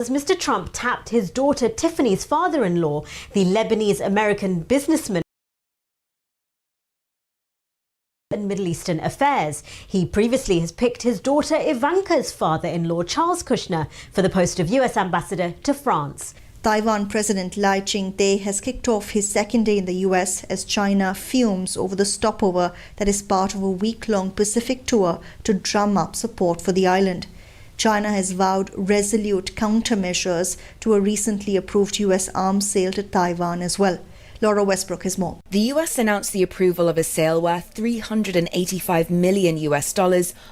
As Mr. Trump tapped his daughter Tiffany's father-in-law, the Lebanese-American businessman, and Middle Eastern affairs. He previously has picked his daughter Ivanka's father-in-law, Charles Kushner, for the post of U.S. ambassador to France. Taiwan President Lai Ching-te has kicked off his second day in the U.S. as China fumes over the stopover that is part of a week-long Pacific tour to drum up support for the island. China has vowed resolute countermeasures to a recently approved U.S. arms sale to Taiwan as well. Laura Westbrook has more. The US announced the approval of a sale worth $385 million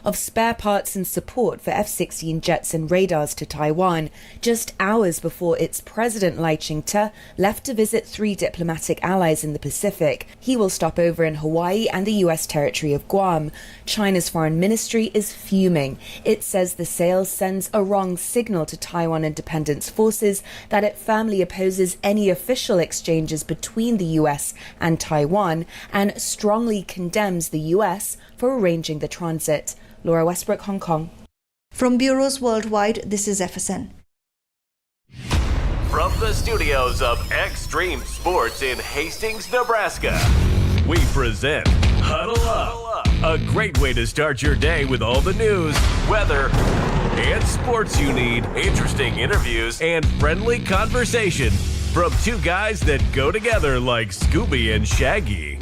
of spare parts and support for F-16 jets and radars to Taiwan, just hours before its president Lai Ching-te left to visit 3 diplomatic allies in the Pacific. He will stop over in Hawaii and the US territory of Guam. China's foreign ministry is fuming. It says the sale sends a wrong signal to Taiwan independence forces that it firmly opposes any official exchanges between the US and Taiwan and strongly condemns the US for arranging the transit. Laura Westbrook, Hong Kong. From bureaus worldwide, this is FSN. From the studios of Extreme Sports in Hastings, Nebraska, we present Huddle Up, a great way to start your day with all the news, weather, and sports you need, interesting interviews, and friendly conversation from 2 guys that go together like Scooby and Shaggy,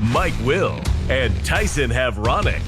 Mike Will and Tyson Havronic.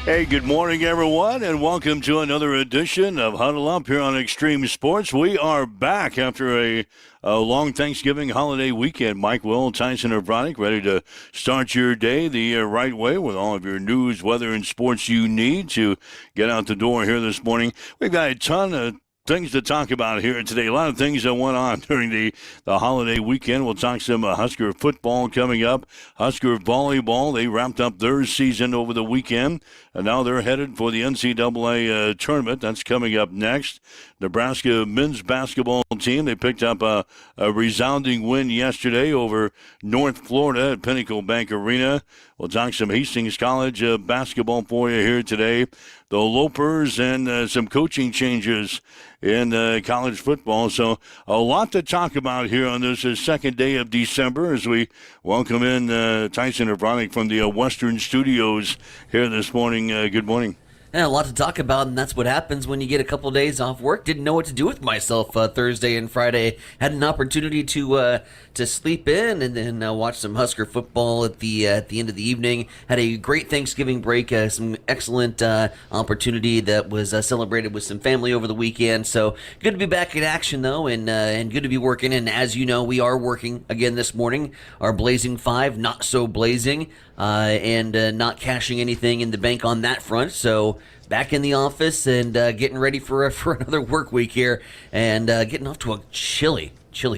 Hey, good morning, everyone, and welcome to another edition of Huddle Up here on Extreme Sports. We are back after a long Thanksgiving holiday weekend. Mike Will, Tyson Havronic, ready to start your day the right way with all of your news, weather, and sports you need to get out the door here this morning. We've got a ton of things to talk about here today. A lot of things that went on during the holiday weekend. We'll talk some Husker football coming up. Husker volleyball, they wrapped up their season over the weekend, and now they're headed for the NCAA tournament. That's coming up next. Nebraska men's basketball team, they picked up a resounding win yesterday over North Florida at Pinnacle Bank Arena. We'll talk some Hastings College basketball for you here today. The Lopers and some coaching changes in college football. So a lot to talk about here on this second day of December as we welcome in Tyson Havronic from the Western Studios here this morning. Good morning. Yeah, a lot to talk about, and that's what happens when you get a couple of days off work. Didn't know what to do with myself Thursday and Friday. Had an opportunity to sleep in and then watch some Husker football at the end of the evening. Had a great Thanksgiving break, some excellent opportunity that was celebrated with some family over the weekend. So good to be back in action, though, and good to be working. And as you know, we are working again this morning. Our Blazing 5, not so blazing, and not cashing anything in the bank on that front. So back in the office and getting ready for another work week here, and getting off to a chilly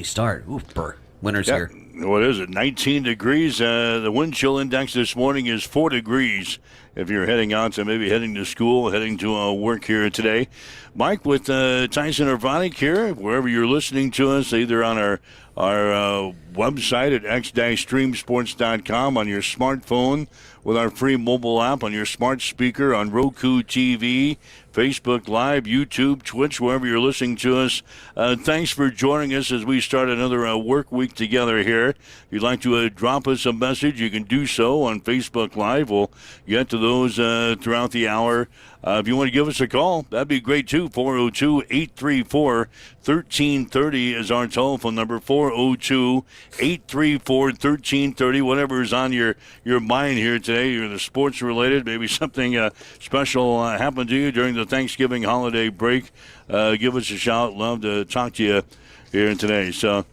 start. Ooh, winter's here. What is it? 19 degrees. The wind chill index this morning is 4 degrees. If you're heading out to maybe heading to school, heading to work here today. Mike with Tyson Havronic here, wherever you're listening to us, either on our website at x-streamsports.com, on your smartphone, with our free mobile app, on your smart speaker, on Roku TV, Facebook Live, YouTube, Twitch, wherever you're listening to us. Thanks for joining us as we start another work week together here. If you'd like to drop us a message, you can do so on Facebook Live. We'll get to those throughout the hour. If you want to give us a call, that'd be great too. 402-834-1330 is our telephone number. 402-834-1330. Whatever is on your mind here today, you're the sports related, maybe something special happened to you during the Thanksgiving holiday break. Give us a shout. Love to talk to you here today. So,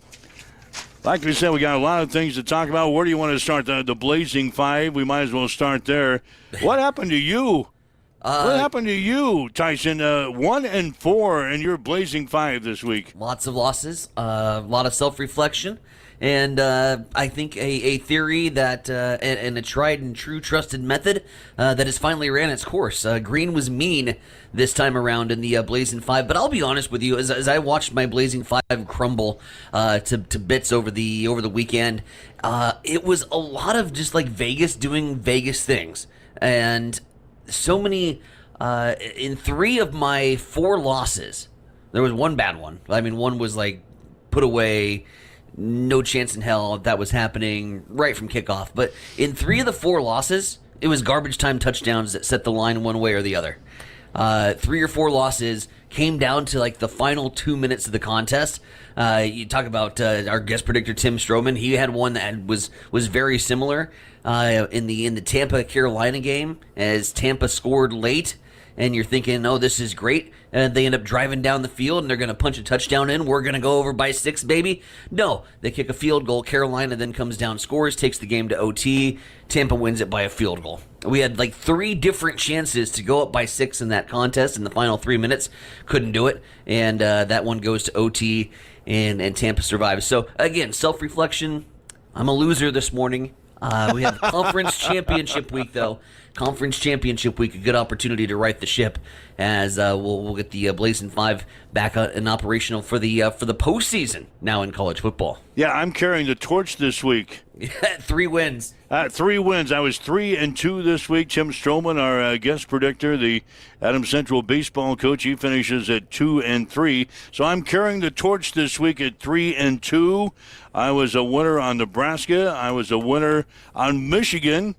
like we said, we got a lot of things to talk about. Where do you want to start? The Blazing 5. We might as well start there. What happened to you? What happened to you, Tyson? 1-4 in your Blazing 5 this week. Lots of losses, a lot of self-reflection, And I think a theory that and a tried and true trusted method that has finally ran its course. Green was mean this time around in the Blazing 5, but I'll be honest with you, as I watched my Blazing 5 crumble to bits over the weekend, it was a lot of just like Vegas doing Vegas things. And so many, in 3 of my 4 losses, there was one bad one. I mean, one was like put away, no chance in hell that was happening right from kickoff. But in 3 of the 4 losses, it was garbage time touchdowns that set the line one way or the other. 3 or 4 losses came down to like the final 2 minutes of the contest. You talk about our guest predictor Tim Stroman. He had one that was very similar in the Tampa Carolina game, as Tampa scored late, and you're thinking, oh, this is great. They end up driving down the field, and they're going to punch a touchdown in. We're going to go over by 6, baby. No, they kick a field goal. Carolina then comes down, scores, takes the game to OT. Tampa wins it by a field goal. We had like 3 different chances to go up by 6 in that contest in the final 3 minutes. Couldn't do it, and that one goes to OT, and Tampa survives. So, again, self-reflection. I'm a loser this morning. We have Conference Championship Week, though. Conference Championship Week, a good opportunity to right the ship, as we'll get the Blazing 5 back and operational for the postseason now in college football. Yeah, I'm carrying the torch this week. 3 wins. 3 wins. I was 3-2 this week. Tim Stroman, our guest predictor, the Adams Central baseball coach, he finishes at 2-3. So I'm carrying the torch this week at 3-2. I was a winner on Nebraska. I was a winner on Michigan.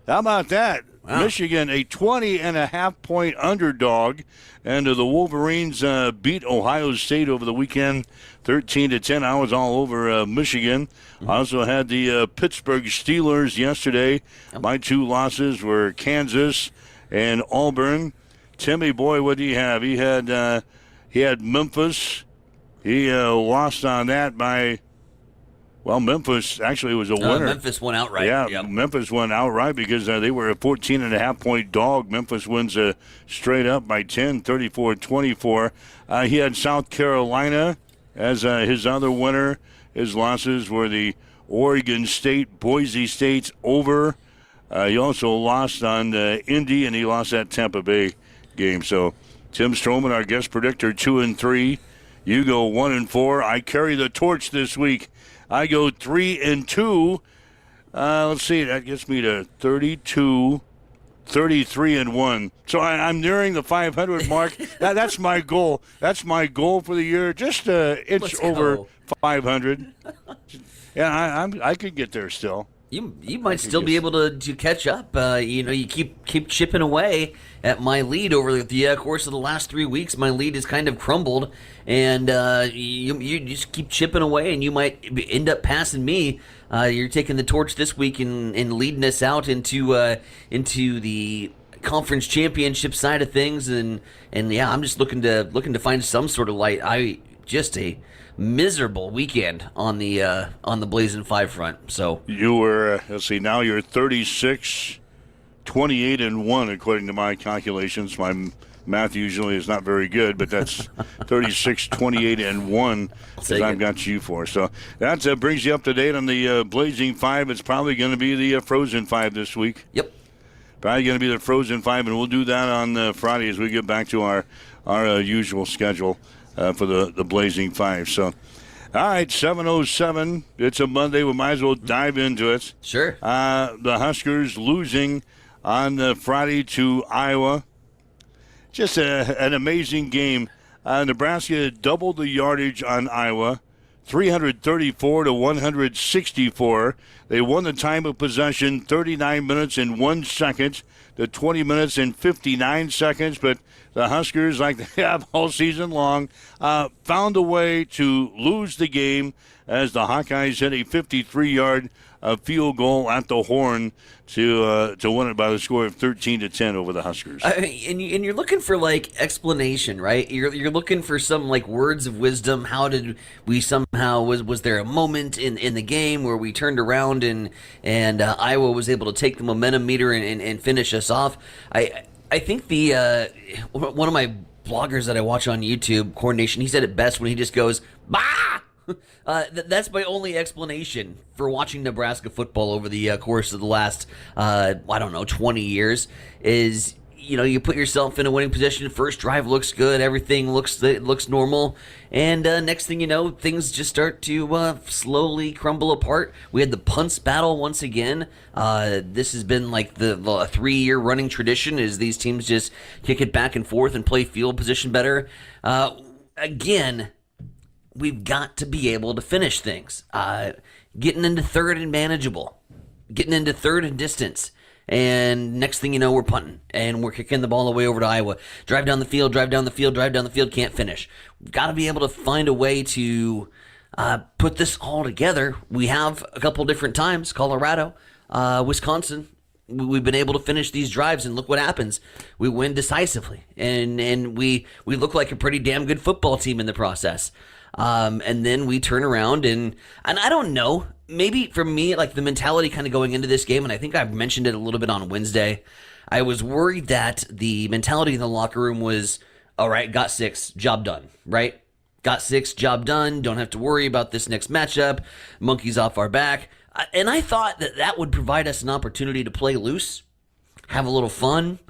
How about that? Wow. Michigan, a 20.5-point underdog, and the Wolverines beat Ohio State over the weekend, 13-10. I was all over Michigan. I also had the Pittsburgh Steelers yesterday. My 2 losses were Kansas and Auburn. Timmy, boy, what do you have? He had Memphis. He lost on that by. Well, Memphis actually was a winner. Memphis won outright. Yeah, yep. Memphis won outright because they were a 14.5-point dog. Memphis wins straight up by 10, 34-24. He had South Carolina as his other winner. His losses were the Oregon State, Boise State's over. He also lost on Indy, and he lost that Tampa Bay game. So Tim Stroman, our guest predictor, 2-3. You go 1-4. I carry the torch this week. I go 3-2. Let's see, that gets me to 32, 33-1. So I'm nearing the 500 mark. That's my goal. That's my goal for the year. Just inch over 500. Yeah, I could get there still. You might still be able to catch up. You keep chipping away at my lead over the course of the last 3 weeks. My lead has kind of crumbled, and you just keep chipping away, and you might end up passing me. You're taking the torch this week and leading us out into the conference championship side of things, and yeah, I'm just looking to find some sort of light. A miserable weekend on the Blazing 5 front. So you were now you're 36, 28-1 according to my calculations. My math usually is not very good, but that's 36, 28-1 as I've got you for. So that brings you up to date on the Blazing 5. It's probably going to be the Frozen 5 this week. Yep. Probably going to be the Frozen 5, and we'll do that on Friday as we get back to our usual schedule. For the Blazing 5. So, all right, 7:07. It's a Monday. We might as well dive into it. Sure. The Huskers losing on Friday to Iowa. Just an amazing game. Nebraska doubled the yardage on Iowa, 334 to 164. They won the time of possession 39 minutes and 1 second to 20 minutes and 59 seconds, but the Huskers, like they have all season long, found a way to lose the game as the Hawkeyes hit a 53-yard field goal at the horn to win it by the score of 13-10 over the Huskers. And you're looking for like explanation, right? You're looking for some like words of wisdom. How did we somehow was there a moment in the game where we turned around and Iowa was able to take the momentum meter and finish us off? I think the one of my bloggers that I watch on YouTube, Coordination, he said it best when he just goes, bah! That's my only explanation for watching Nebraska football over the course of the last, 20 years is, you put yourself in a winning position. First drive looks good. Everything looks normal. And next thing you know, things just start to slowly crumble apart. We had the punts battle once again. This has been like the 3-year running tradition is these teams just kick it back and forth and play field position better. Again, we've got to be able to finish things. Getting into third and manageable. Getting into third and distance. And next thing you know, we're punting. And we're kicking the ball away over to Iowa. Drive down the field, can't finish. We've got to be able to find a way to put this all together. We have a couple different times, Colorado, Wisconsin. We've been able to finish these drives, and look what happens. We win decisively. And we look like a pretty damn good football team in the process. And then we turn around and I don't know, maybe for me, like the mentality kind of going into this game, and I think I've mentioned it a little bit on Wednesday, I was worried that the mentality in the locker room was, all right, got 6, job done, right? Got 6, job done, don't have to worry about this next matchup, monkeys off our back. And I thought that would provide us an opportunity to play loose, have a little fun,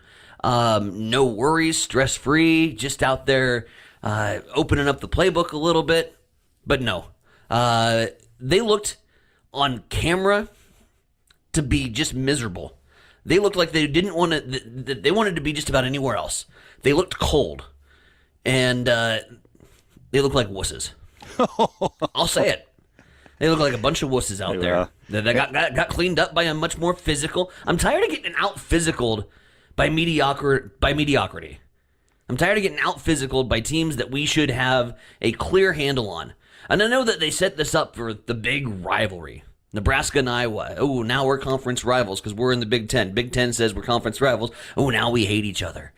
no worries, stress-free, just out there opening up the playbook a little bit. But no, they looked on camera to be just miserable. They looked like they didn't want to, they wanted to be just about anywhere else. They looked cold, and they looked like wusses. I'll say it. They look like a bunch of wusses out there that got cleaned up by a much more physical. I'm tired of getting out-physicaled by mediocrity. I'm tired of getting out-physicaled by teams that we should have a clear handle on. And I know that they set this up for the big rivalry. Nebraska and Iowa. Oh, now we're conference rivals because we're in the Big Ten. Big Ten says we're conference rivals. Oh, now we hate each other.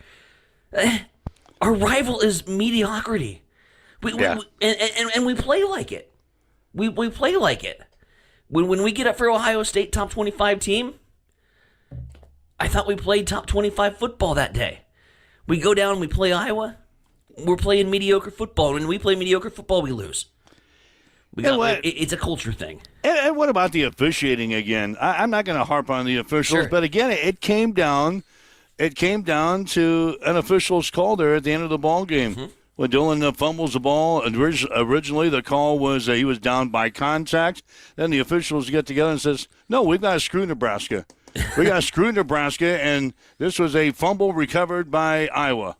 Our rival is mediocrity. We play like it. We play like it. When we get up for Ohio State top 25 team, I thought we played top 25 football that day. We go down and we play Iowa. We're playing mediocre football. When we play mediocre football, we lose. It's a culture thing. And what about the officiating again? I'm not going to harp on the officials, but again, it came down to an official's call there at the end of the ball game. Mm-hmm. When Dylan fumbles the ball, originally the call was he was down by contact. Then the officials get together and says, no, we've got to screw Nebraska. We got to screw Nebraska, and this was a fumble recovered by Iowa.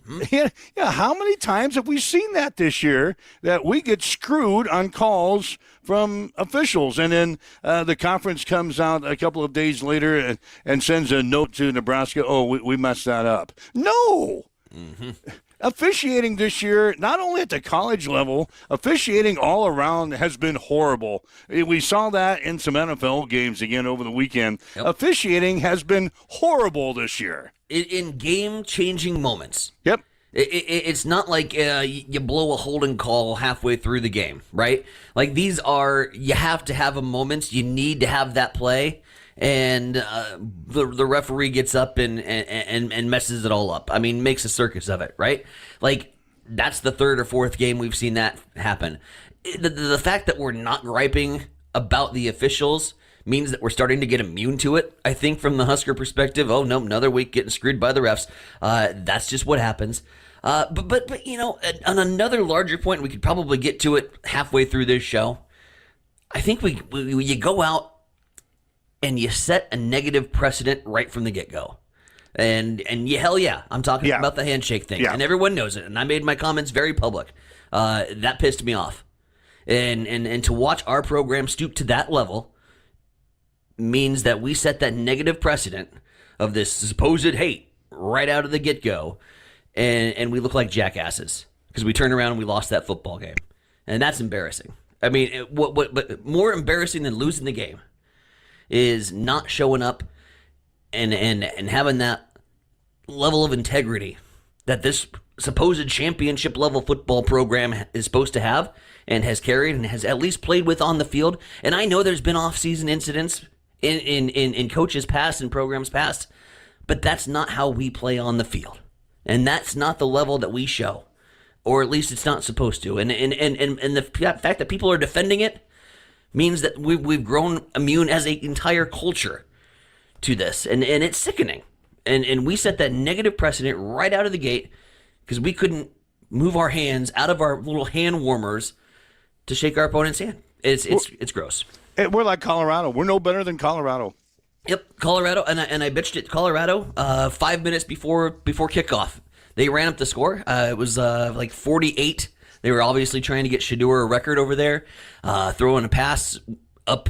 Mm-hmm. Yeah, how many times have we seen that this year, that we get screwed on calls from officials? And then the conference comes out a couple of days later and sends a note to Nebraska, oh, we messed that up. No! Mm-hmm. Officiating this year, not only at the college level, officiating all around has been horrible. We saw that in some NFL games again over the weekend. Yep. Officiating has been horrible this year. In game-changing moments. Yep. It's not like you blow a holding call halfway through the game, right? Like these are, you have to have a moment. You need to have that play. And the referee gets up and messes it all up. I mean, makes a circus of it, right? Like, that's the third or fourth game we've seen that happen. The fact that we're not griping about the officials means that we're starting to get immune to it, I think, from the Husker perspective. Oh, no, another week getting screwed by the refs. That's just what happens. But you know, on another larger point, we could probably get to it halfway through this show. I think you go out and you set a negative precedent right from the get-go. And hell yeah, I'm talking about the handshake thing. Yeah. And everyone knows it. And I made my comments very public. That pissed me off. And to watch our program stoop to that level means that we set that negative precedent of this supposed hate right out of the get-go. And we look like jackasses because we turned around and we lost that football game. And that's embarrassing. I mean, what more embarrassing than losing the game is not showing up and having that level of integrity that this supposed championship level football program is supposed to have and has carried and has at least played with on the field. And I know there's been off-season incidents in coaches past and programs past, but that's not how we play on the field. And that's not the level that we show. or at least it's not supposed to. And the fact that people are defending it means that we've grown immune as an entire culture to this, and it's sickening. And we set that negative precedent right out of the gate because we couldn't move our hands out of our little hand warmers to shake our opponent's hand. It's gross. We're like Colorado. We're no better than Colorado. Yep, Colorado, and I bitched at Colorado 5 minutes before kickoff. They ran up the score. It was like 48. They were obviously trying to get Shedeur a record over there, throwing a pass up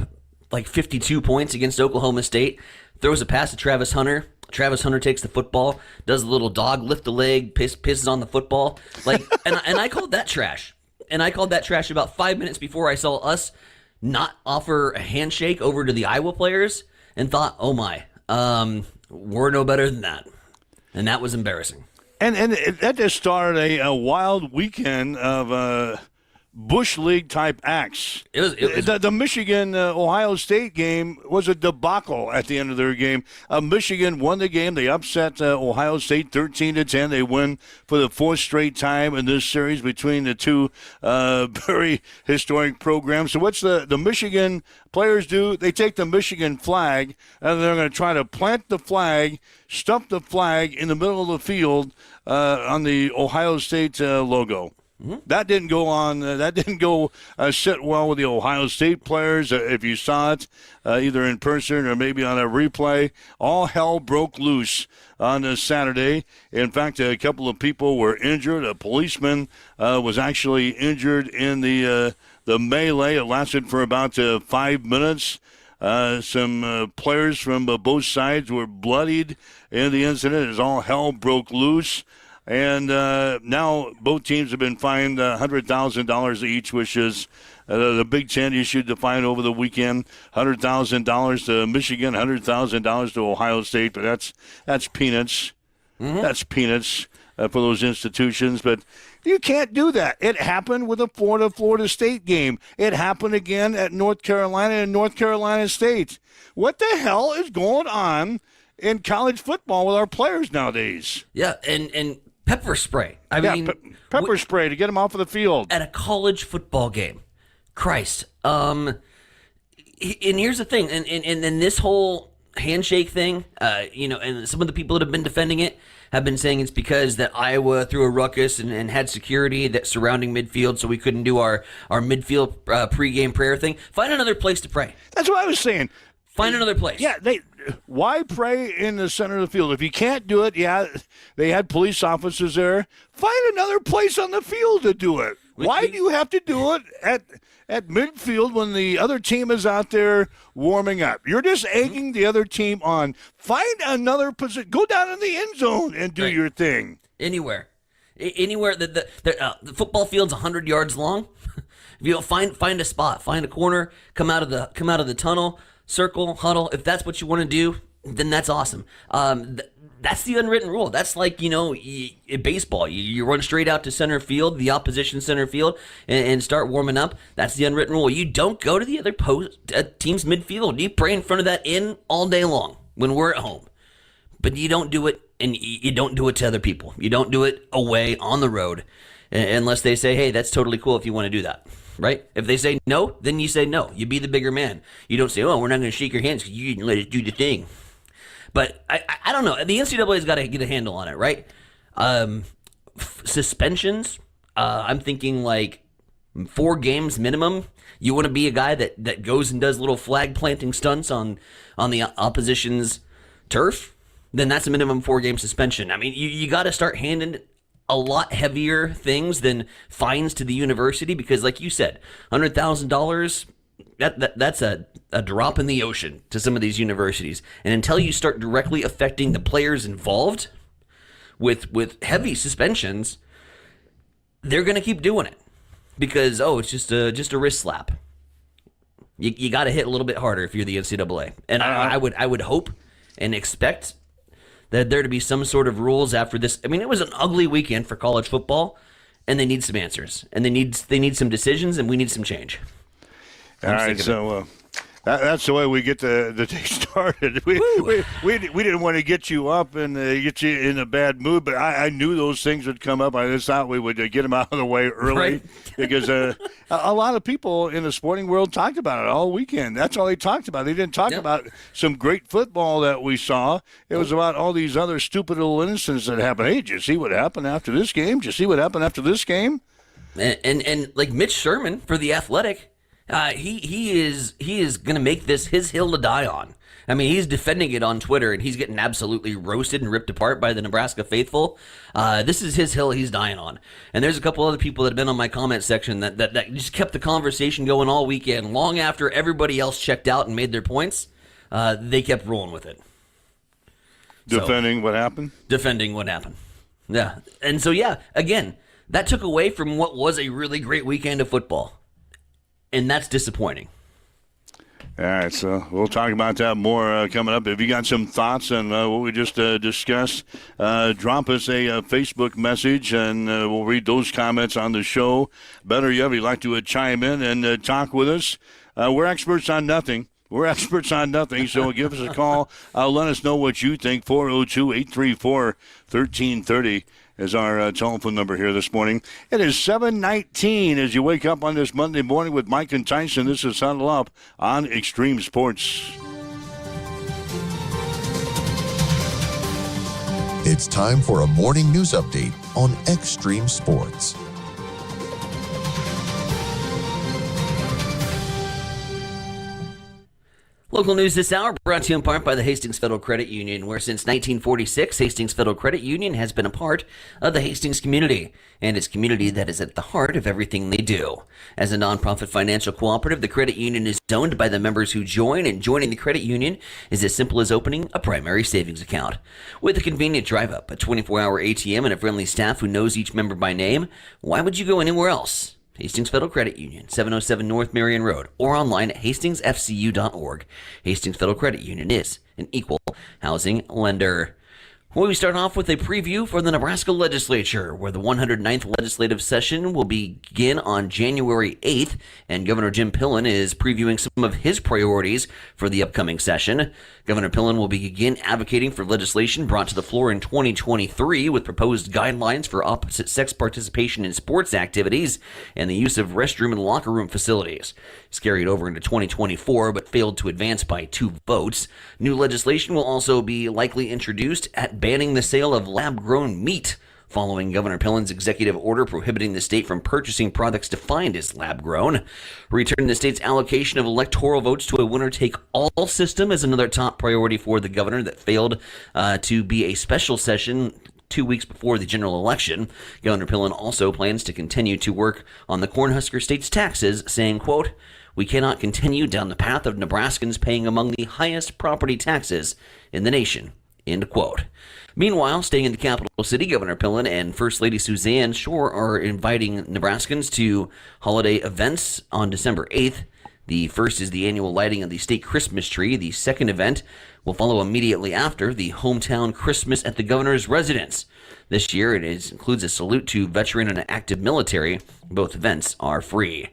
like 52 points against Oklahoma State. Throws a pass to Travis Hunter. Travis Hunter takes the football, does a little dog, lift the leg, pisses on the football. Like, and I called that trash. And I called that trash about 5 minutes before I saw us not offer a handshake over to the Iowa players and thought, oh my, we're no better than that. And that was embarrassing. And that just started a wild weekend of Bush League type acts. It was the Michigan Ohio State game was a debacle at the end of their game. Michigan won the game. They upset Ohio State 13-10. They win for the fourth straight time in this series between the two very historic programs. So what's the Michigan players do? They take the Michigan flag and they're going to try to plant the flag, stump the flag in the middle of the field on the Ohio State logo. Mm-hmm. That didn't go on. That didn't go sit well with the Ohio State players. If you saw it, either in person or maybe on a replay, all hell broke loose on Saturday. In fact, a couple of people were injured. A policeman was actually injured in the melee. It lasted for about 5 minutes. Some players from both sides were bloodied in the incident as all hell broke loose. And now both teams have been fined $100,000 each, which is the Big Ten issued the fine over the weekend. $100,000 to Michigan, $100,000 to Ohio State, but that's peanuts. Mm-hmm. That's peanuts for those institutions. But you can't do that. It happened with the Florida State game. It happened again at North Carolina and North Carolina State. What the hell is going on in college football with our players nowadays? Yeah, and pepper spray. I mean, pepper spray to get them off of the field at a college football game. Christ. And here's the thing, and this whole handshake thing, and some of the people that have been defending it have been saying it's because that Iowa threw a ruckus and had security that surrounding midfield, so we couldn't do our midfield pregame prayer thing. Find another place to pray. That's what I was saying. Find another place. Yeah, why pray in the center of the field? If you can't do it, they had police officers there. Find another place on the field to do it. Why do you have to do it at midfield when the other team is out there warming up? You're just egging the other team on. Find another position. Go down in the end zone and do your thing. Anywhere. The football field's 100 yards long. If you find a spot, find a corner, come out of the tunnel. Circle, huddle. If that's what you want to do, then that's awesome. That's the unwritten rule. That's like, in baseball. You run straight out to center field, the opposition center field, and start warming up. That's the unwritten rule. You don't go to the other team's midfield. You pray in front of that inn all day long when we're at home. But you don't do it, and you don't do it to other people. You don't do it away on the road unless they say, hey, that's totally cool if you want to do that. Right? If they say no, then you say no. You be the bigger man. You don't say, oh, we're not going to shake your hands because you didn't let us do the thing. But I don't know. The NCAA's got to get a handle on it, right? Suspensions, I'm thinking like 4 games minimum. You want to be a guy that goes and does little flag planting stunts on the opposition's turf? Then that's a minimum 4-game suspension. I mean, you got to start handing a lot heavier things than fines to the university because, like you said, $100,000, that's a drop in the ocean to some of these universities. And until you start directly affecting the players involved with heavy suspensions, they're going to keep doing it because, it's just a wrist slap. You got to hit a little bit harder if you're the NCAA. And I would hope and expect that there to be some sort of rules after this. I mean, it was an ugly weekend for college football, and they need some answers, and they need some decisions, and we need some change. All right, so That's the way we get the day started. We didn't want to get you up and get you in a bad mood, but I knew those things would come up. I just thought we would get them out of the way early, right? Because a lot of people in the sporting world talked about it all weekend. That's all they talked about. They didn't talk about some great football that we saw. It was about all these other stupid little incidents that happened. Hey, did you see what happened after this game? Did you see what happened after this game? And like Mitch Sherman for The Athletic, he is going to make this his hill to die on. I mean, he's defending it on Twitter, and he's getting absolutely roasted and ripped apart by the Nebraska faithful. This is his hill he's dying on. And there's a couple other people that have been on my comment section that just kept the conversation going all weekend, long after everybody else checked out and made their points. They kept rolling with it. Defending what happened? Defending what happened. Yeah. And so, again, that took away from what was a really great weekend of football. And that's disappointing. All right, so we'll talk about that more coming up. If you got some thoughts on what we just discussed, drop us a Facebook message, and we'll read those comments on the show. Better yet, if you'd like to chime in and talk with us. We're experts on nothing. So give us a call. Let us know what you think. 402-834-1330 is our telephone number here this morning. It is 7:19 as you wake up on this Monday morning with Mike and Tyson. This is Huddle Up on Extreme Sports. It's time for a morning news update on Extreme Sports. Local news this hour brought to you in part by the Hastings Federal Credit Union, where since 1946, Hastings Federal Credit Union has been a part of the Hastings community, and it's community that is at the heart of everything they do. As a nonprofit financial cooperative, the credit union is owned by the members who join, and joining the credit union is as simple as opening a primary savings account. With a convenient drive-up, a 24-hour ATM, and a friendly staff who knows each member by name, why would you go anywhere else? Hastings Federal Credit Union, 707 North Marion Road, or online at hastingsfcu.org. Hastings Federal Credit Union is an equal housing lender. Well, we start off with a preview for the Nebraska legislature, where the 109th legislative session will begin on January 8th, and Governor Jim Pillen is previewing some of his priorities for the upcoming session. Governor Pillen will begin advocating for legislation brought to the floor in 2023 with proposed guidelines for opposite-sex participation in sports activities and the use of restroom and locker room facilities. It's carried over into 2024 but failed to advance by 2 votes. New legislation will also be likely introduced at banning the sale of lab-grown meat, following Governor Pillen's executive order prohibiting the state from purchasing products defined as lab-grown. Returning the state's allocation of electoral votes to a winner-take-all system is another top priority for the governor that failed to be a special session 2 weeks before the general election. Governor Pillen also plans to continue to work on the Cornhusker state's taxes, saying, quote, "We cannot continue down the path of Nebraskans paying among the highest property taxes in the nation." End quote. Meanwhile, staying in the capital city, Governor Pillen and First Lady Suzanne Shore are inviting Nebraskans to holiday events on December 8th. The first is the annual lighting of the state Christmas tree. The second event will follow immediately after, the hometown Christmas at the governor's residence. This year, it includes a salute to veteran and active military. Both events are free.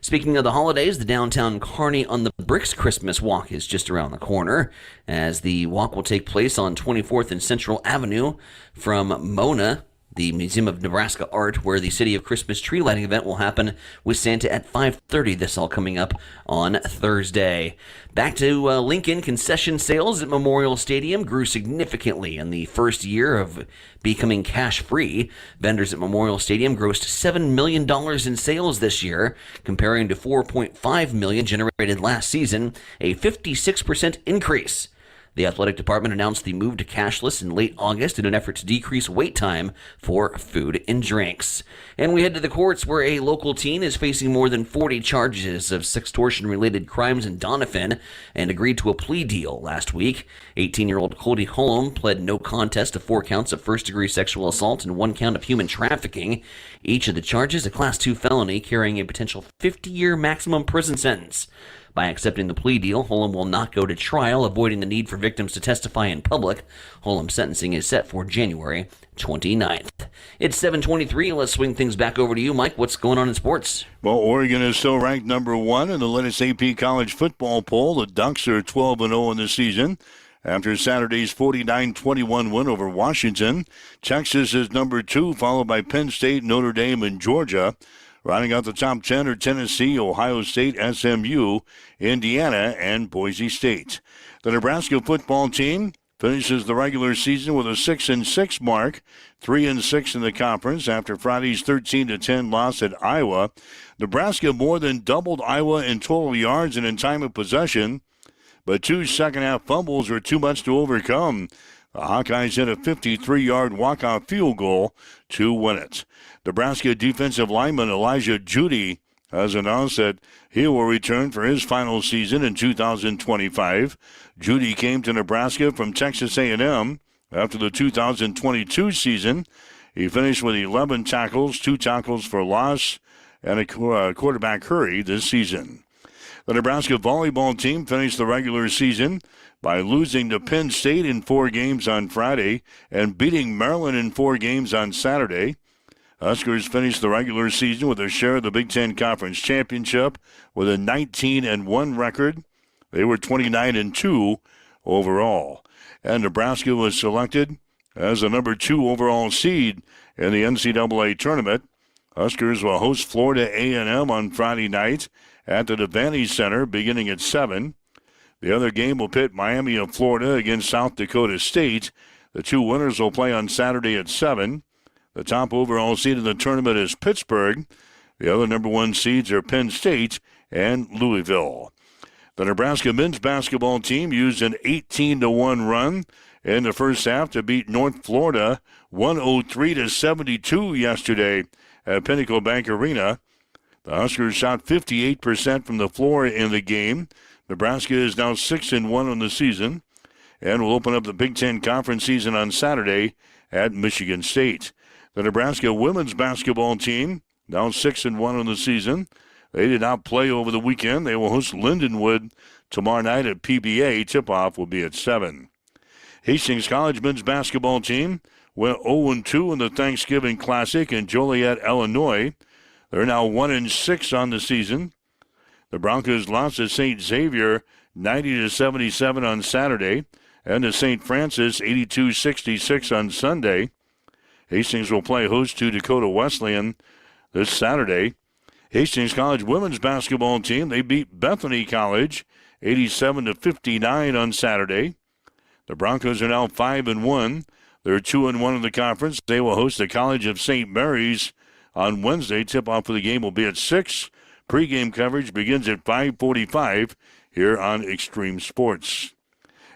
Speaking of the holidays, the downtown Kearney on the Bricks Christmas Walk is just around the corner, as the walk will take place on 24th and Central Avenue from Mona, the Museum of Nebraska Art, where the City of Christmas tree lighting event will happen with Santa at 5:30. This all coming up on Thursday. Back to Lincoln, concession sales at Memorial Stadium grew significantly in the first year of becoming cash-free. Vendors at Memorial Stadium grossed $7 million in sales this year, comparing to $4.5 million generated last season, a 56% increase. The athletic department announced the move to cashless in late August in an effort to decrease wait time for food and drinks. And we head to the courts, where a local teen is facing more than 40 charges of sextortion-related crimes in Doniphan and agreed to a plea deal last week. 18-year-old Cody Holm pled no contest to 4 counts of first-degree sexual assault and 1 count of human trafficking. Each of the charges a Class 2 felony carrying a potential 50-year maximum prison sentence. By accepting the plea deal, Holm will not go to trial, avoiding the need for victims to testify in public. Holm's sentencing is set for January 29th. It's 7:23. Let's swing things back over to you, Mike. What's going on in sports? Well, Oregon is still ranked number 1 in the latest AP college football poll. The Ducks are 12-0 in the season after Saturday's 49-21 win over Washington. Texas is number 2, followed by Penn State, Notre Dame, and Georgia. Rounding out the top 10 are Tennessee, Ohio State, SMU, Indiana, and Boise State. The Nebraska football team finishes the regular season with a 6-6 mark, 3-6 in the conference after Friday's 13-10 loss at Iowa. Nebraska more than doubled Iowa in total yards and in time of possession, but 2 second-half fumbles were too much to overcome. The Hawkeyes hit a 53-yard walk-off field goal to win it. Nebraska defensive lineman Elijah Judy has announced that he will return for his final season in 2025. Judy came to Nebraska from Texas A&M after the 2022 season. He finished with 11 tackles, 2 tackles for loss, and a quarterback hurry this season. The Nebraska volleyball team finished the regular season by losing to Penn State in 4 games on Friday and beating Maryland in 4 games on Saturday. Huskers finished the regular season with a share of the Big Ten Conference Championship with a 19-1 record. They were 29-2 overall. And Nebraska was selected as the number 2 overall seed in the NCAA tournament. Huskers will host Florida A&M on Friday night at the Devaney Center beginning at 7. The other game will pit Miami of Florida against South Dakota State. The 2 winners will play on Saturday at 7. The top overall seed in the tournament is Pittsburgh. The other number 1 seeds are Penn State and Louisville. The Nebraska men's basketball team used an 18-1 run in the first half to beat North Florida 103-72 yesterday at Pinnacle Bank Arena. The Huskers shot 58% from the floor in the game. Nebraska is now 6-1 on the season and will open up the Big Ten Conference season on Saturday at Michigan State. The Nebraska women's basketball team now 6-1 on the season. They did not play over the weekend. They will host Lindenwood tomorrow night at PBA. Tip-off will be at 7. Hastings College men's basketball team went 0-2 in the Thanksgiving Classic in Joliet, Illinois. They're now 1-6 on the season. The Broncos lost to St. Xavier 90-77 on Saturday and to St. Francis 82-66 on Sunday. Hastings will play host to Dakota Wesleyan this Saturday. Hastings College women's basketball team, they beat Bethany College 87-59 on Saturday. The Broncos are now 5-1. They're 2-1 in the conference. They will host the College of St. Mary's on Wednesday. Tip-off for the game will be at 6. Pre-game coverage begins at 5:45 here on Extreme Sports.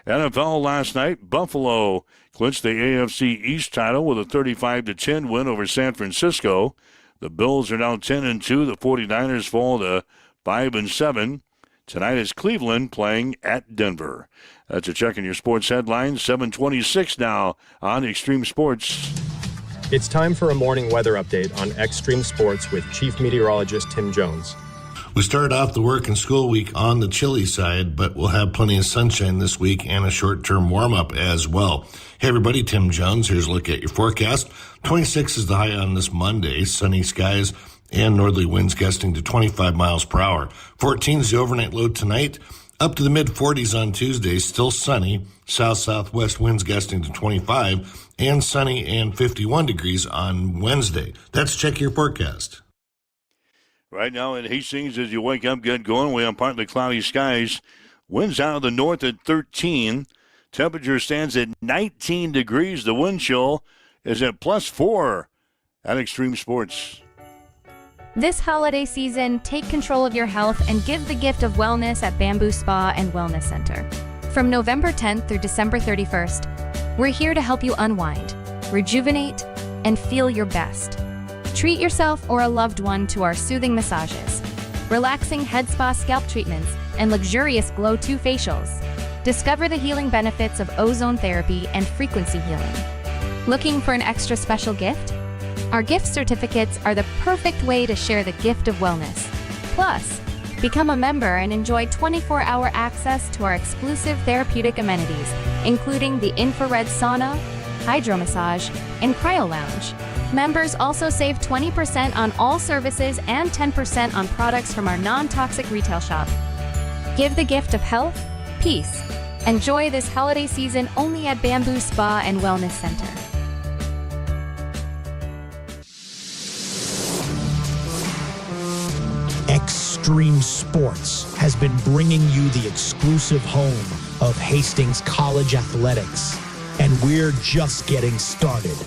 NFL last night, Buffalo clinched the AFC East title with a 35-10 win over San Francisco. The Bills are now 10-2. The 49ers fall to 5-7. Tonight is Cleveland playing at Denver. That's a check in your sports headlines. 7:26 now on Extreme Sports. It's time for a morning weather update on Extreme Sports with Chief Meteorologist Tim Jones. We started off the work and school week on the chilly side, but we'll have plenty of sunshine this week and a short-term warm-up as well. Hey everybody, Tim Jones. Here's a look at your forecast. 26 is the high on this Monday. Sunny skies and northerly winds gusting to 25 miles per hour. 14 is the overnight low tonight. Up to the mid-40s on Tuesday. Still sunny. South-southwest winds gusting to 25 and sunny and 51 degrees on Wednesday. That's check your forecast. Right now in Hastings, as you wake up, get going. We have partly cloudy skies. Winds out of the north at 13. Temperature stands at 19 degrees. The wind chill is at +4 at Extreme Sports. This holiday season, take control of your health and give the gift of wellness at Bamboo Spa and Wellness Center. From November 10th through December 31st, we're here to help you unwind, rejuvenate, and feel your best. Treat yourself or a loved one to our soothing massages, relaxing head spa scalp treatments, and luxurious Glow 2 facials. Discover the healing benefits of ozone therapy and frequency healing. Looking for an extra special gift? Our gift certificates are the perfect way to share the gift of wellness. Plus, Become a member and enjoy 24-hour access to our exclusive therapeutic amenities, including the infrared sauna, hydro massage, and cryo lounge. Members also save 20% on all services and 10% on products from our non-toxic retail shop. Give the gift of health, peace. Enjoy this holiday season only at Bamboo Spa and Wellness Center. Extreme Sports has been bringing you the exclusive home of Hastings College Athletics, and we're just getting started.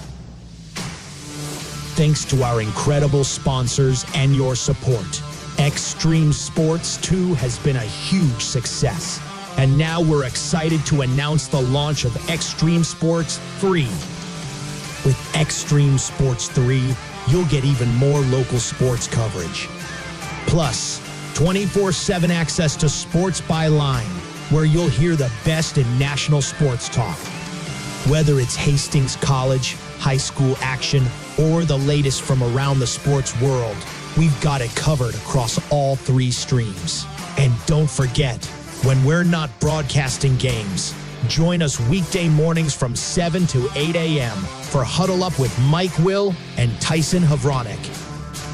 Thanks to our incredible sponsors and your support, Extreme Sports 2 has been a huge success. And now we're excited to announce the launch of Extreme Sports 3. With Extreme Sports 3, you'll get even more local sports coverage. Plus, 24/7 access to Sports by Line, where you'll hear the best in national sports talk. Whether it's Hastings College, high school action, or the latest from around the sports world, we've got it covered across all 3 streams. And don't forget, when we're not broadcasting games, join us weekday mornings from 7 to 8 a.m. for Huddle Up with Mike Will and Tyson Havronik.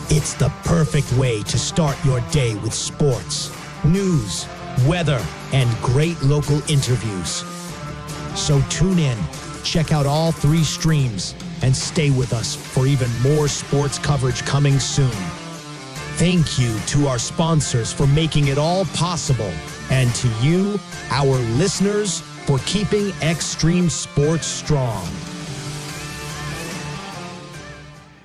It's the perfect way to start your day with sports, news, weather, and great local interviews. So tune in, check out all 3 streams, and stay with us for even more sports coverage coming soon. Thank you to our sponsors for making it all possible, and to you, our listeners, for keeping Extreme Sports strong.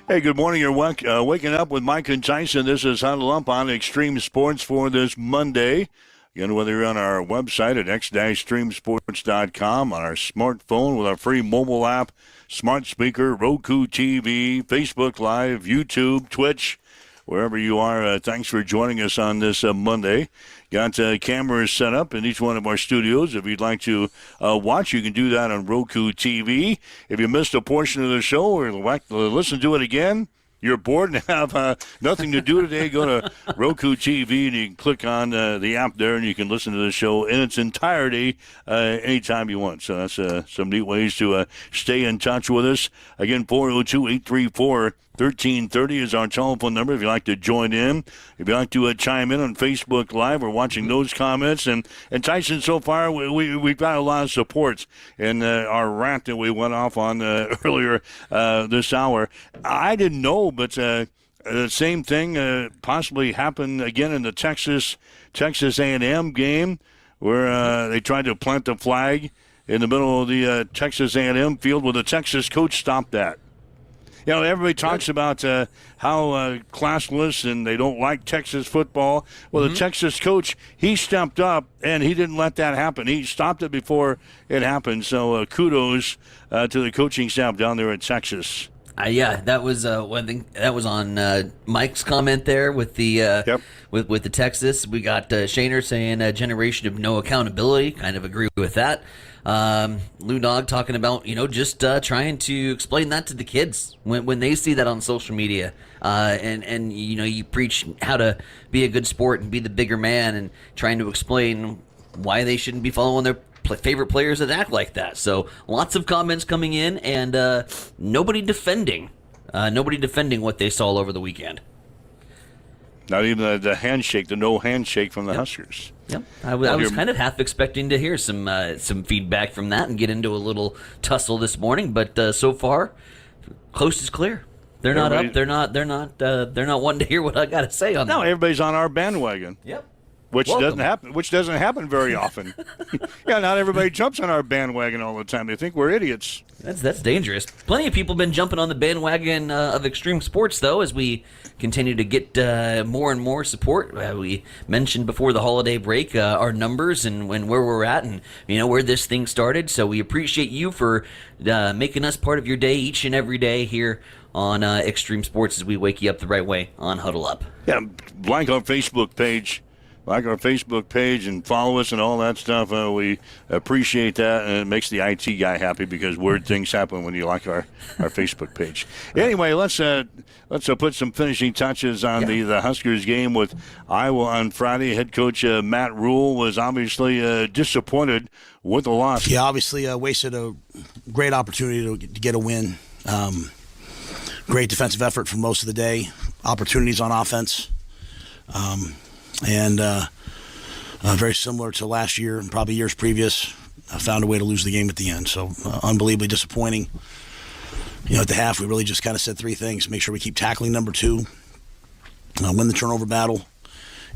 Hey, good morning. You're waking up with Mike and Tyson. This is Huddle Up on Extreme Sports for this Monday. Again, whether you're on our website at x-streamsports.com, on our smartphone with our free mobile app, smart speaker, Roku TV, Facebook Live, YouTube, Twitch, wherever you are, thanks for joining us on this Monday. Got cameras set up in each one of our studios. If you'd like to watch, you can do that on Roku TV. If you missed a portion of the show or listen to it again, you're bored and have nothing to do today, go to Roku TV and you can click on the app there and you can listen to the show in its entirety anytime you want. So that's some neat ways to stay in touch with us. Again, 402-834-1330 is our telephone number if you'd like to join in. If you'd like to chime in on Facebook Live, we're watching those comments. And Tyson, so far, we've got a lot of support in our rant that we went off on earlier this hour. I didn't know, but the same thing possibly happened again in the Texas A&M game where they tried to plant the flag in the middle of the Texas A&M field. Well, the Texas coach stopped that. You know, everybody talks about how classless and they don't like Texas football. Well, the Texas coach, he stepped up and he didn't let that happen. He stopped it before it happened. So kudos to the coaching staff down there at Texas. Yeah, that was one thing. That was on Mike's comment there with the with the Texas. We got Shaner saying a generation of no accountability. Kind of agree with that. Lou Dog talking about just trying to explain that to the kids when they see that on social media. And you preach how to be a good sport and be the bigger man, and trying to explain why they shouldn't be following their favorite players that act like that. So lots of comments coming in, and nobody defending what they saw over the weekend. Not even the handshake, the no handshake from the Huskers. Yep, I was kind of half expecting to hear some feedback from that and get into a little tussle this morning, but so far, coast is clear. They're not up. They're not wanting to hear what I got to say on that. No, everybody's on our bandwagon. Yep. Which doesn't happen very often. Yeah, not everybody jumps on our bandwagon all the time. They think we're idiots. That's dangerous. Plenty of people have been jumping on the bandwagon of extreme sports, though, as we continue to get more and more support. We mentioned before the holiday break our numbers and where we're at and where this thing started. So we appreciate you for making us part of your day each and every day here on Extreme Sports as we wake you up the right way on Huddle Up. Yeah, like our Facebook page. like our Facebook page and follow us and all that stuff. We appreciate that, and it makes the IT guy happy because weird things happen when you like our Facebook page. Anyway, let's put some finishing touches on the Huskers game with Iowa on Friday. Head coach Matt Rule was obviously disappointed with the loss. Yeah, obviously wasted a great opportunity to get a win. Great defensive effort for most of the day. Opportunities on offense. And very similar to last year and probably years previous, I found a way to lose the game at the end. So unbelievably disappointing. At the half, we really just kind of said three things. Make sure we keep tackling number two, win the turnover battle,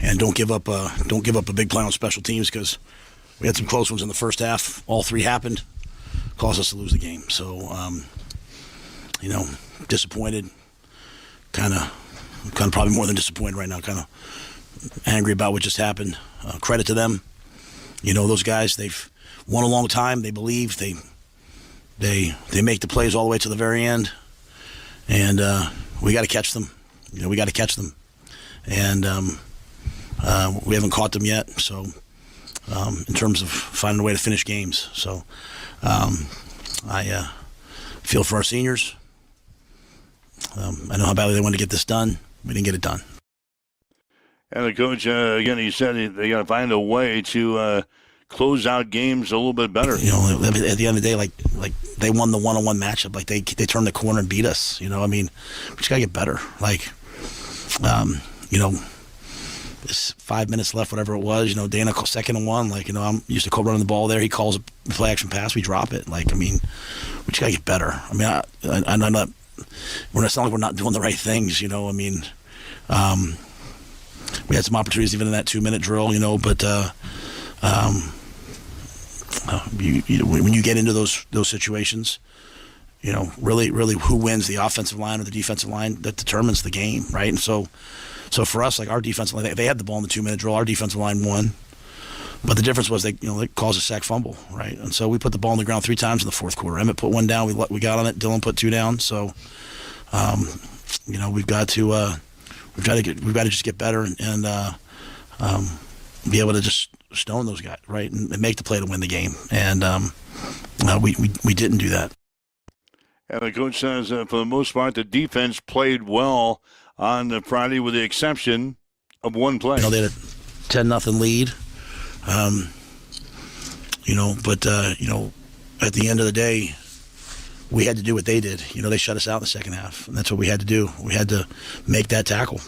and don't give up a big play on special teams, because we had some close ones in the first half. All three happened, caused us to lose the game. So, disappointed, kind of probably more than disappointed right now, kind of angry about what just happened. Credit to them. Those guys, they've won a long time. They believe. They make the plays all the way to the very end. And we got to catch them. We got to catch them. And we haven't caught them yet. So in terms of finding a way to finish games. So I feel for our seniors. I know how badly they wanted to get this done. We didn't get it done. And the coach, again, he said they got to find a way to close out games a little bit better. At the end of the day, like they won the one-on-one matchup. Like they turned the corner and beat us. We just got to get better. There's 5 minutes left, whatever it was. Dana calls 2nd and 1. I'm used to running the ball there. He calls a play-action pass. We drop it. We just got to get better. I'm not. It's not like we're not doing the right things. We had some opportunities even in that 2-minute drill, but when you get into those situations, really who wins, the offensive line or the defensive line, that determines the game, right? And so for us, our defensive line, they had the ball in the 2-minute drill. Our defensive line won, but the difference was they caused a sack fumble, right? And so we put the ball on the ground 3 times in the fourth quarter. Emmett put 1 down. We got on it. Dylan put 2 down. So we've got to just get better and be able to just stone those guys, right, and make the play to win the game. And we didn't do that. And the coach says, for the most part, the defense played well on Friday, with the exception of one play. They had a 10-0 lead. But at the end of the day, we had to do what they did. They shut us out in the second half, and that's what we had to do. We had to make that tackle.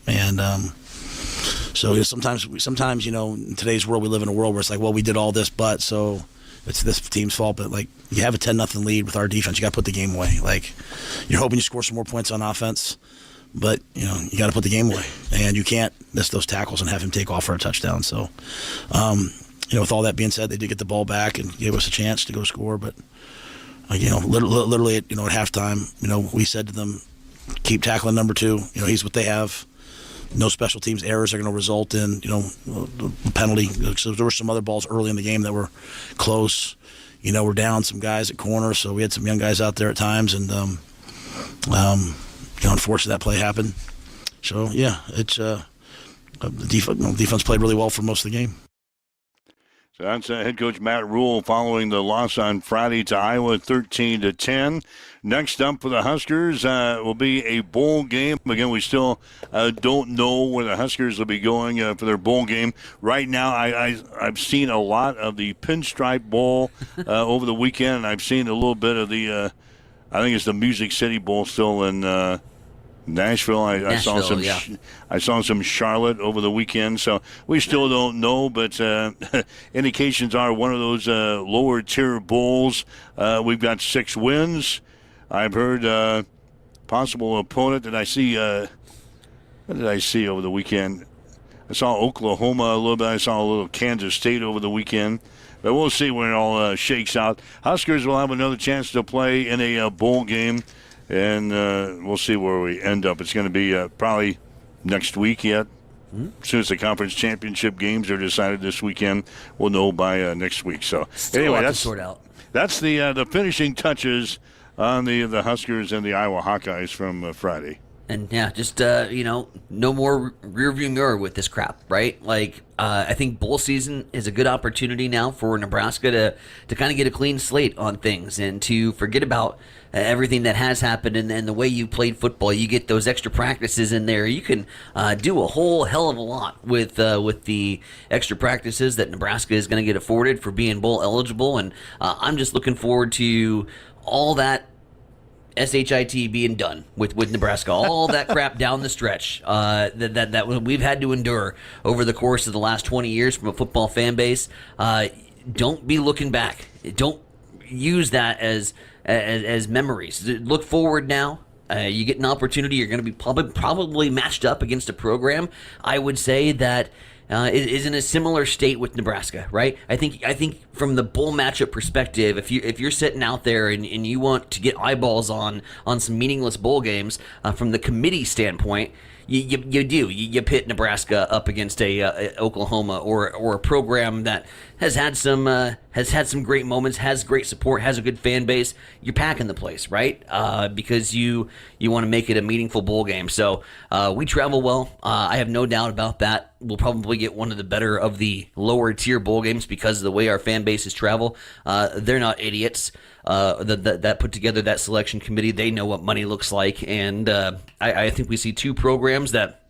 And so sometimes, in today's world, we live in a world where it's like, well, we did all this, but so it's this team's fault. But you have a 10-0 lead with our defense, you got to put the game away. You're hoping you score some more points on offense, but you got to put the game away, and you can't miss those tackles and have him take off for a touchdown. So, with all that being said, they did get the ball back and gave us a chance to go score, but. Literally at halftime, we said to them, keep tackling number 2. He's what they have. No special teams errors are going to result in, a penalty. So there were some other balls early in the game that were close. We're down some guys at corner, so we had some young guys out there at times, and unfortunately that play happened. So yeah, it's the defense played really well for most of the game. So that's head coach Matt Rule following the loss on Friday to Iowa, 13-10. Next up for the Huskers will be a bowl game. Again, we still don't know where the Huskers will be going for their bowl game. Right now, I've seen a lot of the Pinstripe Bowl over the weekend, and I've seen a little bit of the, I think it's the Music City Bowl still in Nashville. I saw some Charlotte over the weekend, so we still don't know, but indications are one of those lower tier bowls. We've got 6 wins. I've heard possible opponent that I see. What did I see over the weekend? I saw Oklahoma a little bit. I saw a little Kansas State over the weekend. But we'll see when it all shakes out. Huskers will have another chance to play in a bowl game. And we'll see where we end up. It's going to be probably next week yet. As soon as the conference championship games are decided this weekend, we'll know by next week. So anyway, that's the finishing touches on the Huskers and the Iowa Hawkeyes from Friday. And yeah, just no more rearview mirror with this crap, right? Like, I think bowl season is a good opportunity now for Nebraska to kind of get a clean slate on things and to forget about everything that has happened and the way you played football. You get those extra practices in there. You can do a whole hell of a lot with the extra practices that Nebraska is going to get afforded for being bowl eligible. And I'm just looking forward to all that SHIT being done with Nebraska, all that crap down the stretch that we've had to endure over the course of the last 20 years from a football fan base. Don't be looking back. Don't use that as memories. Look forward now. You get an opportunity. You're going to be probably matched up against a program, I would say, that is in a similar state with Nebraska, right? I think from the bowl matchup perspective, if you're sitting out there and you want to get eyeballs on some meaningless bowl games, from the committee standpoint, you pit Nebraska up against a Oklahoma or a program that has had some great moments, has great support, has a good fan base. You're packing the place, right? Because you want to make it a meaningful bowl game. So we travel well. I have no doubt about that. We'll probably get one of the better of the lower tier bowl games because of the way our fan bases travel. They're not idiots. That put together that selection committee. They know what money looks like, and I think we see two programs that,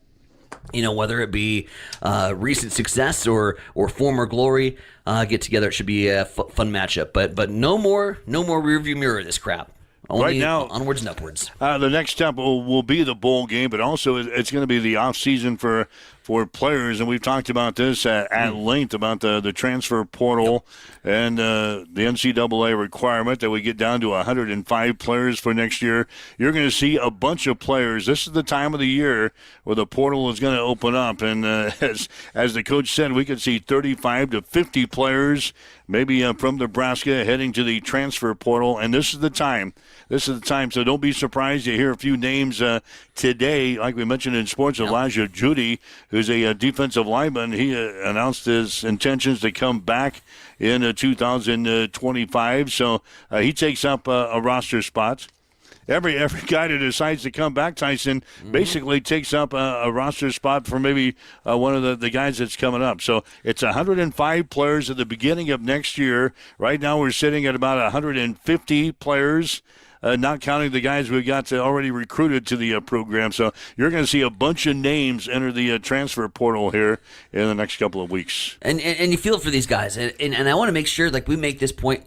whether it be recent success or former glory, get together. It should be a fun matchup. But no more rearview mirror this crap. Only right now, onwards and upwards. The next step will be the bowl game, but also it's going to be the off season for players, and we've talked about this at length about the transfer portal and the NCAA requirement that we get down to 105 players for next year. You're going to see a bunch of players. This is the time of the year where the portal is going to open up, and as the coach said, we could see 35 to 50 players maybe from Nebraska heading to the transfer portal, and this is the time. So don't be surprised to hear a few names today. Like we mentioned in sports, Elijah Judy, who's a defensive lineman, he announced his intentions to come back in 2025. So he takes up a roster spot. Every guy that decides to come back, Tyson, basically takes up a roster spot for maybe one of the guys that's coming up. So it's 105 players at the beginning of next year. Right now we're sitting at about 150 players, not counting the guys we got already recruited to the program. So you're going to see a bunch of names enter the transfer portal here in the next couple of weeks. And you feel for these guys. And I want to make sure we make this point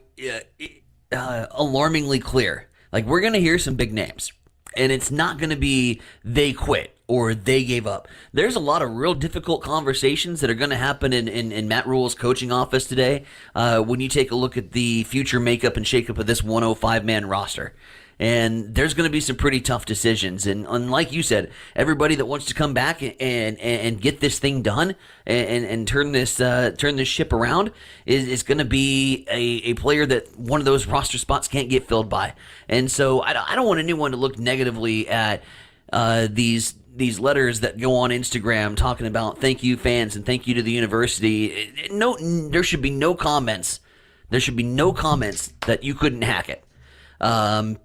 alarmingly clear. We're going to hear some big names, and it's not going to be they quit or they gave up. There's a lot of real difficult conversations that are going to happen in Matt Rule's coaching office today when you take a look at the future makeup and shakeup of this 105-man roster. And there's going to be some pretty tough decisions. And like you said, everybody that wants to come back and get this thing done and turn this ship around is going to be a player that one of those roster spots can't get filled by. And so I don't want anyone to look negatively at these letters that go on Instagram talking about thank you fans and thank you to the university. No, there should be no comments. There should be no comments that you couldn't hack it.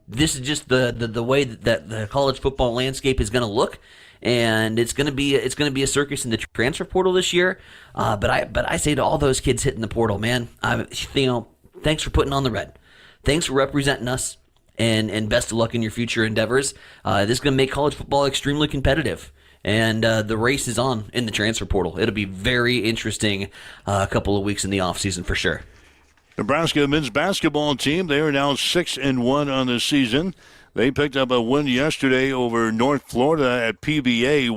This is just the way that the college football landscape is going to look, and it's going to be a circus in the transfer portal this year. But I say to all those kids hitting the portal, man, thanks for putting on the red, thanks for representing us, and best of luck in your future endeavors. This is going to make college football extremely competitive. And the race is on in the transfer portal. It'll be very interesting a couple of weeks in the offseason for sure. Nebraska men's basketball team, they are now 6-1 on the season. They picked up a win yesterday over North Florida at PBA,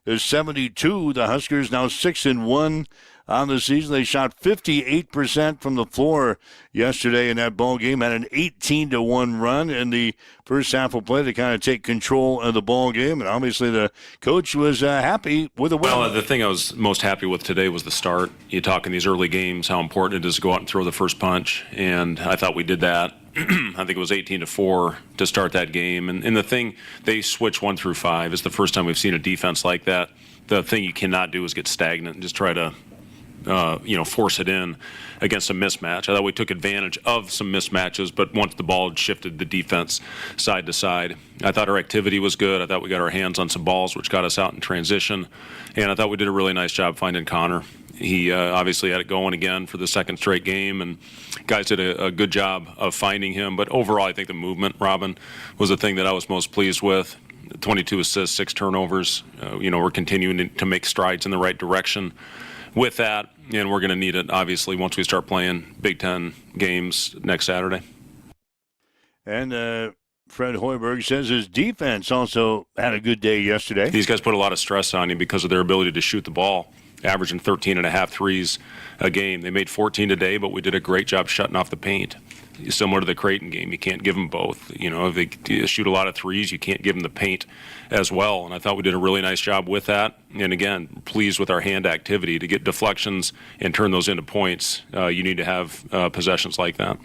103-72. The Huskers now 6-1 on the season. They shot 58% from the floor yesterday in that ball game, had an 18-1 run in the first half of play to kind of take control of the ball game. And obviously the coach was happy with the win. Well, the thing I was most happy with today was the start. You talk in these early games how important it is to go out and throw the first punch, and I thought we did that. I think it was 18-4 to start that game. And the thing, they switched 1 through 5. It's the first time we've seen a defense like that. The thing you cannot do is get stagnant and just try to force it in against a mismatch. I thought we took advantage of some mismatches, but once the ball had shifted the defense side to side, I thought our activity was good. I thought we got our hands on some balls, which got us out in transition, and I thought we did a really nice job finding Connor. He obviously had it going again for the second straight game, and guys did a good job of finding him. But overall, I think the movement, Robin, was the thing that I was most pleased with. 22 assists, 6 turnovers. We're continuing to make strides in the right direction with that, and we're going to need it, obviously, once we start playing Big Ten games next Saturday. And Fred Hoiberg says his defense also had a good day yesterday. These guys put a lot of stress on him because of their ability to shoot the ball, averaging 13.5 threes a game. They made 14 today, but we did a great job shutting off the paint. Similar to the Creighton game, you can't give them both. If they shoot a lot of threes, you can't give them the paint as well. And I thought we did a really nice job with that. And again, pleased with our hand activity. To get deflections and turn those into points, you need to have possessions like that.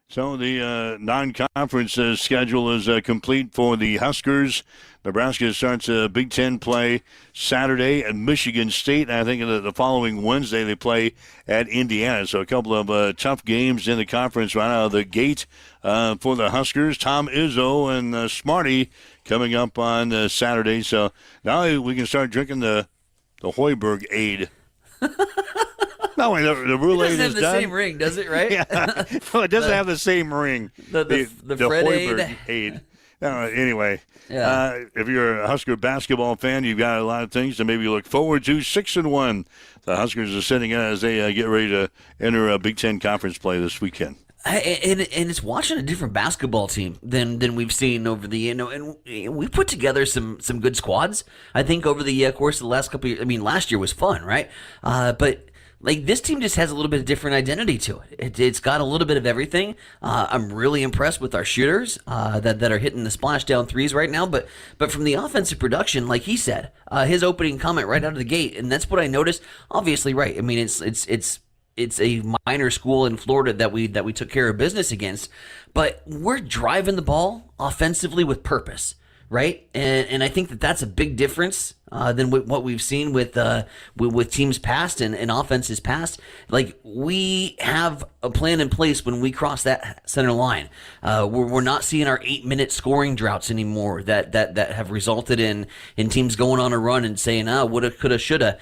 So the non-conference schedule is complete for the Huskers. Nebraska starts Big Ten play Saturday at Michigan State. And I think the following Wednesday they play at Indiana. So a couple of tough games in the conference right out of the gate for the Huskers. Tom Izzo and Smarty coming up on Saturday. So now we can start drinking the Hoiberg aid. No, the Roulade is done. It doesn't have the same ring, does it, right? Yeah. No, it doesn't have the same ring. The Fred Hoiberg aid. No, anyway, yeah. If you're a Husker basketball fan, you've got a lot of things to maybe look forward to. 6-1, the Huskers are sitting in as they get ready to enter a Big Ten conference play this weekend. And it's watching a different basketball team than we've seen over the and we put together some good squads. I think over the course of the last couple of years. I mean, last year was fun, right? But like this team just has a little bit of different identity to it. It's got a little bit of everything. I'm really impressed with our shooters that are hitting the splashdown threes right now. But from the offensive production, like he said, his opening comment right out of the gate, and that's what I noticed. Obviously, right. I mean, it's a minor school in Florida that we took care of business against, but we're driving the ball offensively with purpose. Right, and I think that's a big difference than what we've seen with teams past and offenses past. Like we have a plan in place when we cross that center line. We're not seeing our 8-minute scoring droughts anymore that have resulted in teams going on a run and saying, woulda, coulda, shoulda.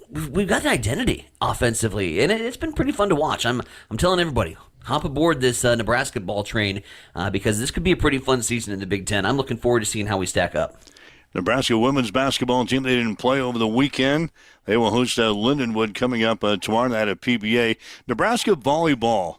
We've got an identity offensively, and it's been pretty fun to watch. I'm telling everybody, hop aboard this Nebraska ball train because this could be a pretty fun season in the Big Ten. I'm looking forward to seeing how we stack up. Nebraska women's basketball team, they didn't play over the weekend. They will host Lindenwood coming up tomorrow night at PBA. Nebraska volleyball.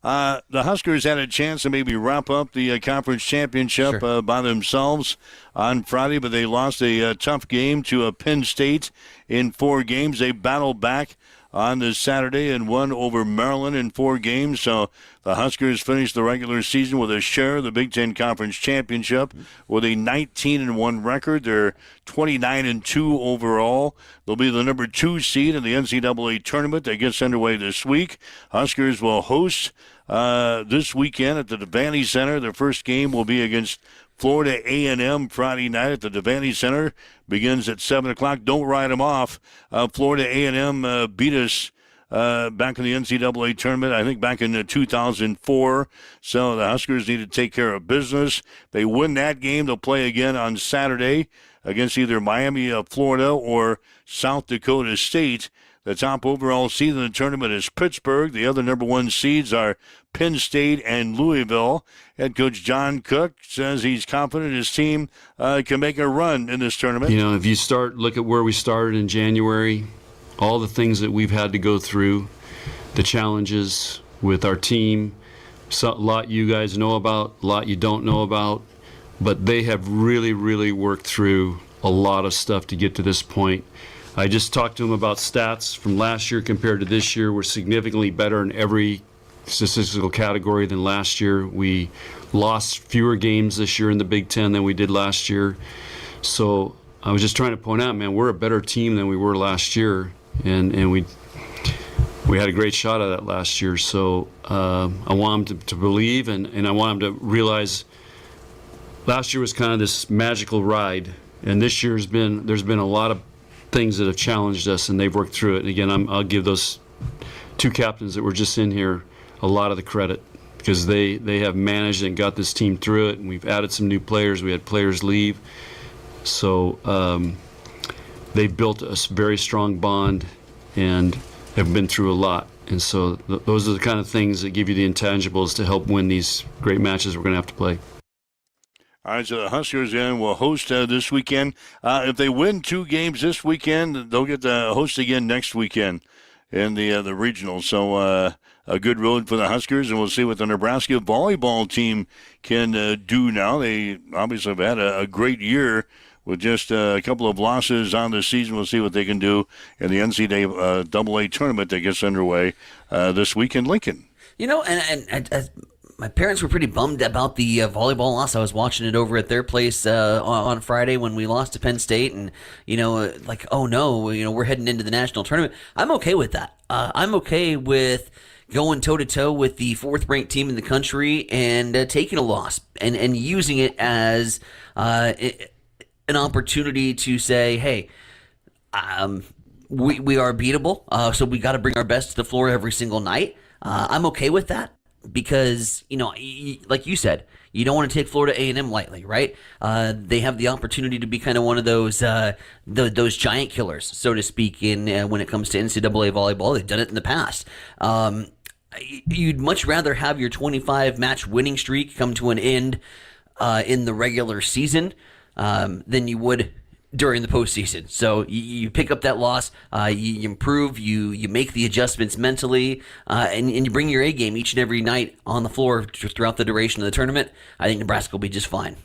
The Huskers had a chance to maybe wrap up the conference championship by themselves on Friday, but they lost a tough game to Penn State in 4 games. They battled back on this Saturday and won over Maryland in 4 games. So the Huskers finished the regular season with a share of the Big Ten Conference Championship with a 19-1 record. They're 29-2 overall. They'll be the number 2 seed in the NCAA tournament that gets underway this week. Huskers will host this weekend at the Devaney Center. Their first game will be against Florida A&M Friday night at the Devaney Center. Begins at 7 o'clock. Don't write them off. Florida A&M beat us back in the NCAA tournament, I think back in 2004. So the Huskers need to take care of business. They win that game. They'll play again on Saturday against either Miami of Florida or South Dakota State. The top overall seed in the tournament is Pittsburgh. The other number 1 seeds are Penn State and Louisville. Head coach John Cook says he's confident his team can make a run in this tournament. If you look at where we started in January, all the things that we've had to go through, the challenges with our team, a lot you guys know about, a lot you don't know about, but they have really, really worked through a lot of stuff to get to this point. I just talked to him about stats from last year compared to this year. We're significantly better in every statistical category than last year. We lost fewer games this year in the Big Ten than we did last year. So I was just trying to point out, man, we're a better team than we were last year, and we had a great shot at that last year. So I want them to believe, and I want them to realize last year was kind of this magical ride, and this year's there's been a lot of things that have challenged us, and they've worked through it. And again, I'll give those two captains that were just in here a lot of the credit, because they have managed and got this team through it, and we've added some new players. We had players leave. So they've built a very strong bond and have been through a lot. And so those are the kind of things that give you the intangibles to help win these great matches we're going to have to play. All right, so the Huskers will host this weekend. If they win 2 games this weekend, they'll get to host again next weekend in the regional. So a good road for the Huskers, and we'll see what the Nebraska volleyball team can do now. They obviously have had a great year with just a couple of losses on the season. We'll see what they can do in the NCAA AA tournament that gets underway this week in Lincoln. You know, and my parents were pretty bummed about the volleyball loss. I was watching it over at their place on Friday when we lost to Penn State, and like, oh no, we're heading into the national tournament. I'm okay with that. I'm okay with going toe-to-toe with the 4th-ranked team in the country and taking a loss and using it as an opportunity to say, hey, we are beatable, so we got to bring our best to the floor every single night. I'm okay with that because, like you said, you don't want to take Florida A&M lightly, right? They have the opportunity to be kind of one of those giant killers, so to speak, in when it comes to NCAA volleyball. They've done it in the past. You'd much rather have your 25-match winning streak come to an end in the regular season than you would during the postseason. So you pick up that loss, you improve, you make the adjustments mentally, and you bring your A game each and every night on the floor throughout the duration of the tournament. I think Nebraska will be just fine.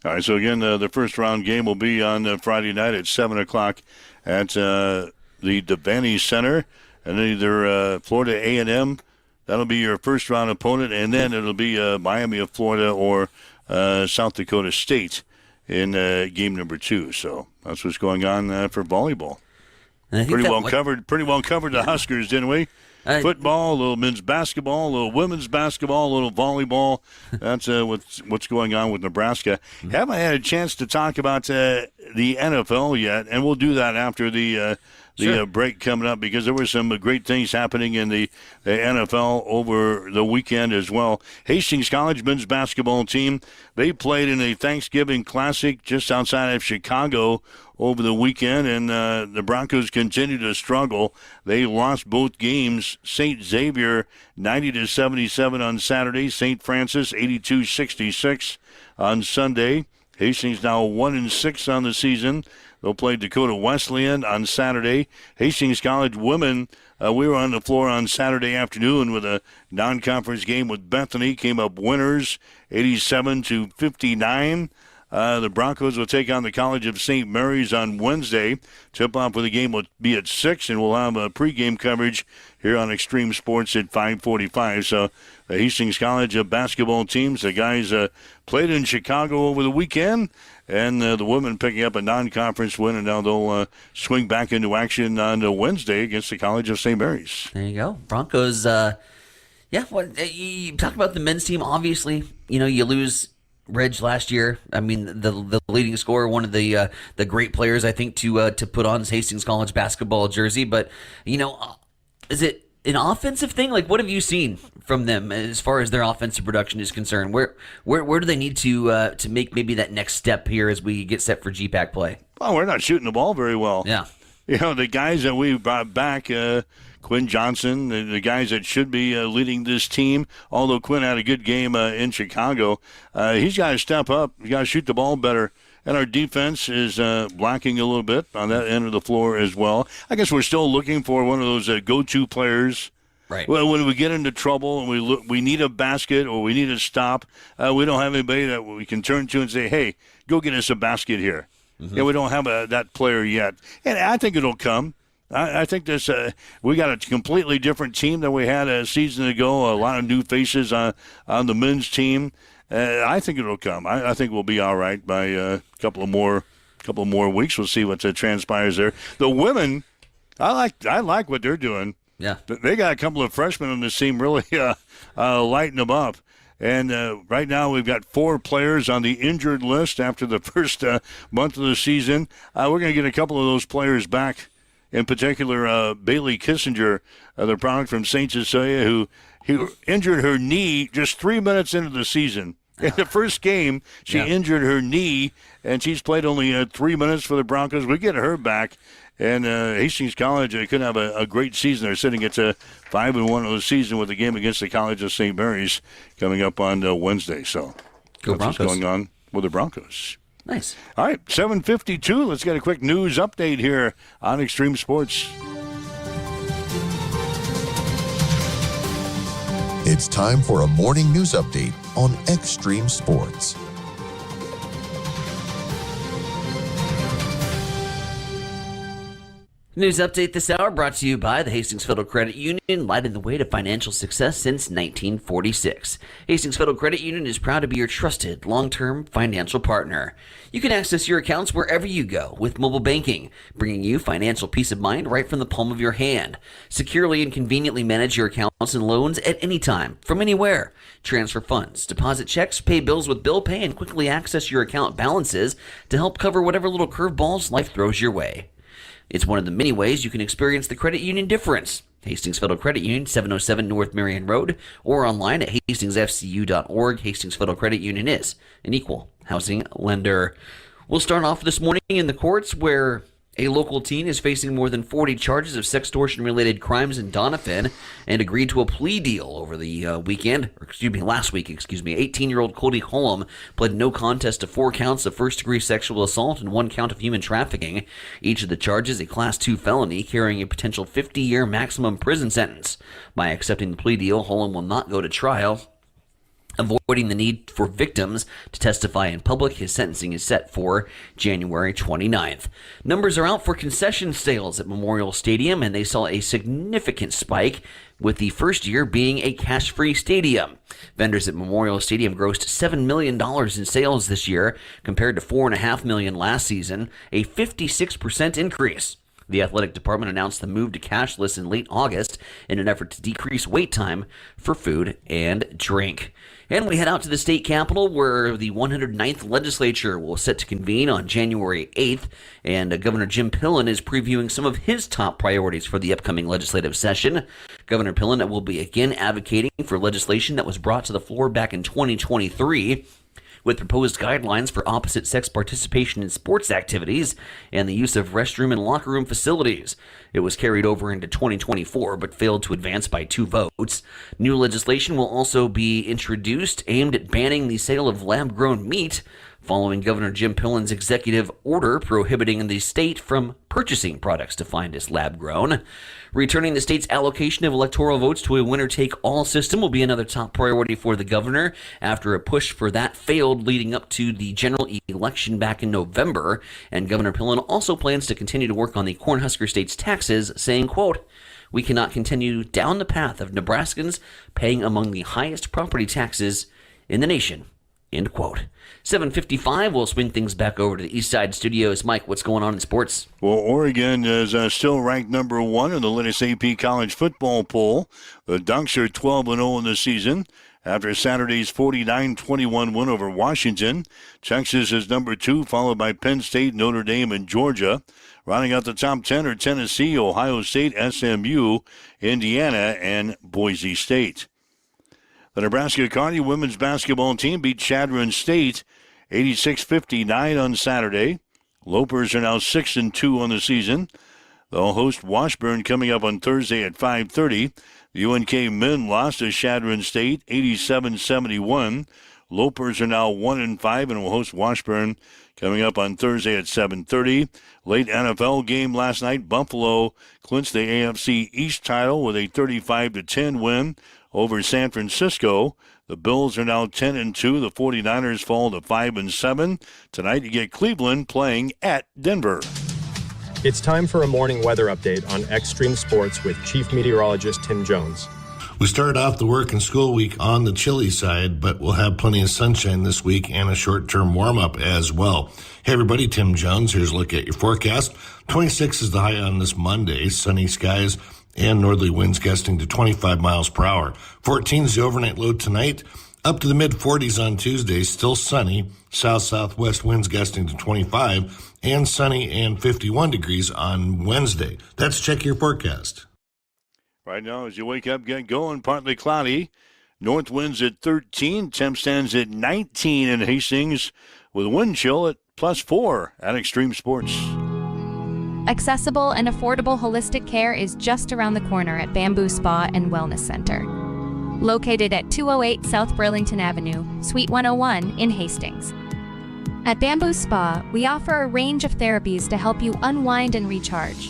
All right, so again, the first round game will be on Friday night at 7 o'clock at the Devaney Center, and either Florida A&M, that'll be your first round opponent, and then it'll be Miami of Florida or South Dakota State in game number 2. So that's what's going on for volleyball. Pretty well covered the Huskers, didn't we? Football, a little men's basketball, a little women's basketball, a little volleyball. That's what's going on with Nebraska. Haven't had a chance to talk about the NFL yet, and we'll do that after the break coming up, because there were some great things happening in the NFL over the weekend as well. Hastings College men's basketball team, they played in a Thanksgiving Classic just outside of Chicago over the weekend, and the Broncos continue to struggle. They lost both games. St. Xavier 90-77 on Saturday. St. Francis 82-66 on Sunday. Hastings now 1-6 on the season. They'll play Dakota Wesleyan on Saturday. Hastings College women, we were on the floor on Saturday afternoon with a non-conference game with Bethany. Came up winners, 87-59. The Broncos will take on the College of St. Mary's on Wednesday. Tip-off for the game will be at 6, and we'll have a pregame coverage here on Extreme Sports at 5:45. So the Hastings College basketball teams, the guys played in Chicago over the weekend, and the women picking up a non-conference win, and now they'll swing back into action on Wednesday against the College of St. Mary's. There you go. Broncos, you talk about the men's team. Obviously, you lose Reg last year. I mean, the leading scorer, one of the great players, I think, to put on his Hastings College basketball jersey. But, is it an offensive thing? Like, what have you seen from them as far as their offensive production is concerned? Where do they need to make maybe that next step here as we get set for GPAC play? Well, we're not shooting the ball very well. Yeah. The guys that we brought back, Quinn Johnson, the guys that should be leading this team, although Quinn had a good game in Chicago, he's got to step up. He's got to shoot the ball better. And our defense is lacking a little bit on that end of the floor as well. I guess we're still looking for one of those go-to players. Right. Well, when we get into trouble and we need a basket or we need a stop, we don't have anybody that we can turn to and say, hey, go get us a basket here. Mm-hmm. Yeah, we don't have that player yet. And I think it'll come. I think this we got a completely different team than we had a season ago. A lot of new faces on the men's team. I think it'll come. I think we'll be all right by a couple of more weeks. We'll see what transpires there. The women, I like what they're doing. Yeah, they got a couple of freshmen on this team really lighting them up. And right now we've got 4 players on the injured list after the first month of the season. We're going to get a couple of those players back, in particular Bailey Kissinger, the product from St. Cecilia, who injured her knee just 3 minutes into the season. In the first game, she injured her knee, and she's played only 3 minutes for the Broncos. We get her back. And Hastings College could have a great season. They're sitting at 5-1 of the season with the game against the College of St. Mary's coming up on Wednesday. So Go that's Broncos. what's going on with the Broncos. Nice. All right, 7:52. Let's get a quick news update here on Extreme Sports. It's time for a morning news update on Extreme Sports. News update this hour brought to you by the Hastings Federal Credit Union, lighting the way to financial success since 1946. Hastings Federal Credit Union is proud to be your trusted long-term financial partner. You can access your accounts wherever you go with mobile banking, bringing you financial peace of mind right from the palm of your hand. Securely and conveniently manage your accounts and loans at any time, from anywhere. Transfer funds, deposit checks, pay bills with bill pay, and quickly access your account balances to help cover whatever little curveballs life throws your way. It's one of the many ways you can experience the credit union difference. Hastings Federal Credit Union, 707 North Marion Road, or online at hastingsfcu.org. Hastings Federal Credit Union is an equal housing lender. We'll start off this morning in the courts where a local teen is facing more than 40 charges of sextortion-related crimes in Doniphan and agreed to a plea deal over the last week. 18-year-old Cody Holm pled no contest to 4 counts of first-degree sexual assault and 1 count of human trafficking. Each of the charges a Class 2 felony carrying a potential 50-year maximum prison sentence. By accepting the plea deal, Holm will not go to trial. Avoiding the need for victims to testify in public, his sentencing is set for January 29th. Numbers are out for concession sales at Memorial Stadium, and they saw a significant spike, with the first year being a cash-free stadium. Vendors at Memorial Stadium grossed $7 million in sales this year, compared to $4.5 million last season, a 56% increase. The athletic department announced the move to cashless in late August in an effort to decrease wait time for food and drink. And we head out to the state capitol where the 109th legislature will set to convene on January 8th, and Governor Jim Pillen is previewing some of his top priorities for the upcoming legislative session. Governor Pillen will be again advocating for legislation that was brought to the floor back in 2023, with proposed guidelines for opposite-sex participation in sports activities and the use of restroom and locker room facilities. It was carried over into 2024, but failed to advance by 2 votes. New legislation will also be introduced aimed at banning the sale of lab-grown meat, following Governor Jim Pillen's executive order prohibiting the state from purchasing products defined as lab-grown. Returning the state's allocation of electoral votes to a winner-take-all system will be another top priority for the governor after a push for that failed leading up to the general election back in November. And Governor Pillen also plans to continue to work on the Cornhusker State's taxes, saying, quote, "We cannot continue down the path of Nebraskans paying among the highest property taxes in the nation." End quote. 7:55, we'll swing things back over to the East Side Studios. Mike, what's going on in sports? Well, Oregon is still ranked number 1 in the latest AP college football poll. The Ducks are 12-0 in the season after Saturday's 49-21 win over Washington. Texas is number 2, followed by Penn State, Notre Dame, and Georgia. Rounding out the top 10 are Tennessee, Ohio State, SMU, Indiana, and Boise State. The Nebraska Kearney women's basketball team beat Chadron State 86-59 on Saturday. Lopers are now 6-2 on the season. They'll host Washburn coming up on Thursday at 5:30. The UNK men lost to Chadron State 87-71. Lopers are now 1-5 and will host Washburn coming up on Thursday at 7:30. Late NFL game last night. Buffalo clinched the AFC East title with a 35-10 win over San Francisco. The Bills are now 10-2. The 49ers fall to 5-7. Tonight you get Cleveland playing at Denver. It's time for a morning weather update on Extreme Sports with Chief Meteorologist Tim Jones. We started off the work and school week on the chilly side, but we'll have plenty of sunshine this week and a short-term warm-up as well. Hey everybody, Tim Jones. Here's a look at your forecast. 26 is the high on this Monday. Sunny skies and northerly winds gusting to 25 miles per hour. 14 is the overnight low tonight. Up to the mid-40s on Tuesday, still sunny. South-southwest winds gusting to 25, and sunny and 51 degrees on Wednesday. That's Check Your Forecast. Right now, as you wake up, get going, partly cloudy. North winds at 13, temp stands at 19 in Hastings, with wind chill at +4 at Extreme Sports. Accessible and affordable holistic care is just around the corner at Bamboo Spa and Wellness Center. Located at 208 South Burlington Avenue, Suite 101 in Hastings. At Bamboo Spa, we offer a range of therapies to help you unwind and recharge.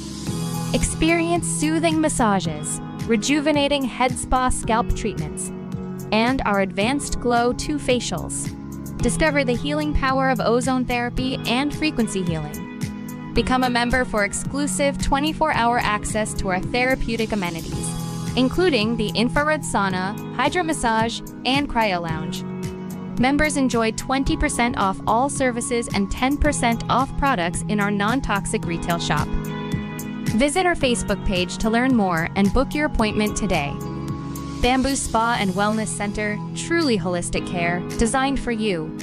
Experience soothing massages, rejuvenating head spa scalp treatments, and our Advanced Glow 2 facials. Discover the healing power of ozone therapy and frequency healing. Become a member for exclusive 24-hour access to our therapeutic amenities, including the infrared sauna, hydro massage, and cryo lounge. Members enjoy 20% off all services and 10% off products in our non-toxic retail shop. Visit our Facebook page to learn more and book your appointment today. Bamboo Spa and Wellness Center, truly holistic care, designed for you.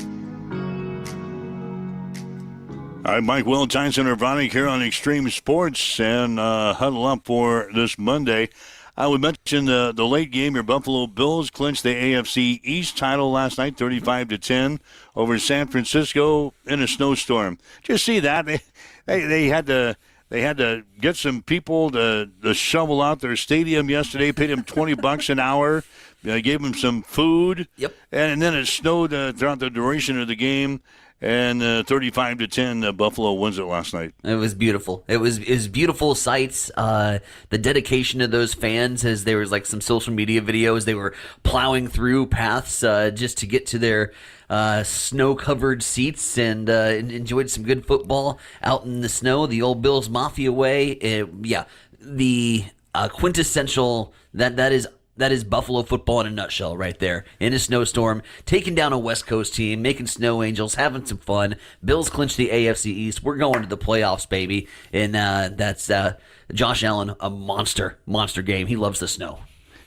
All right, Mike Will, Tyson Urbanic here on Extreme Sports, and huddle up for this Monday. I would mention the late game. Your Buffalo Bills clinched the AFC East title last night, 35-10 over San Francisco in a snowstorm. Just see that they had to get some people to shovel out their stadium yesterday. Paid them $20 an hour. Gave them some food. Yep. And then it snowed throughout the duration of the game. And 35-10, Buffalo wins it last night. It was beautiful. It was beautiful sights. The dedication of those fans, as there was like some social media videos, they were plowing through paths just to get to their snow-covered seats and enjoyed some good football out in the snow. The old Bills Mafia way. The quintessential that is Buffalo football in a nutshell right there. In a snowstorm, taking down a West Coast team, making snow angels, having some fun. Bills clinch the AFC East. We're going to the playoffs, baby. And that's Josh Allen, a monster game. He loves the snow.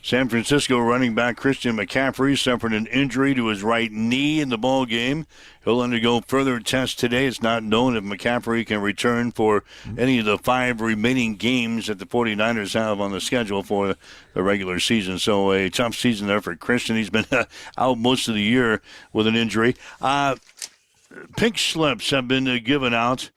San Francisco running back Christian McCaffrey suffered an injury to his right knee in the ball game. He'll undergo further tests today. It's not known if McCaffrey can return for any of the 5 remaining games that the 49ers have on the schedule for the regular season. So a tough season there for Christian. He's been out most of the year with an injury. Pink slips have been given out.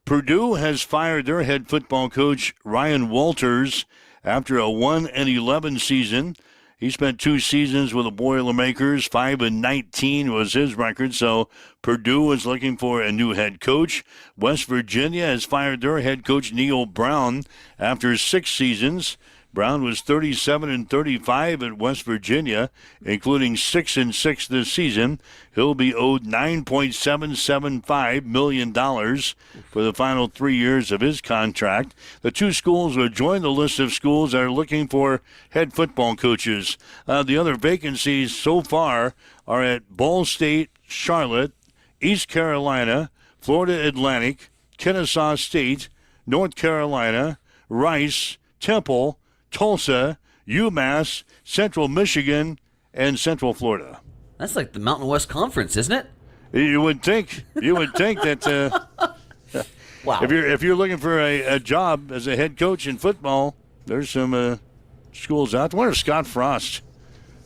Purdue has fired their head football coach, Ryan Walters, after a 1-11 season. He spent 2 seasons with the Boilermakers. 5-19 was his record, so Purdue is looking for a new head coach. West Virginia has fired their head coach, Neil Brown, after 6 seasons. Brown was 37-35 at West Virginia, including 6-6 this season. He'll be owed $9.775 million for the final 3 years of his contract. The 2 schools will join the list of schools that are looking for head football coaches. The other vacancies so far are at Ball State, Charlotte, East Carolina, Florida Atlantic, Kennesaw State, North Carolina, Rice, Temple, Tulsa, UMass, Central Michigan, and Central Florida. That's like the Mountain West Conference, isn't it? You would think that wow. If you're looking for a job as a head coach in football, there's some schools out there. I wonder if Scott Frost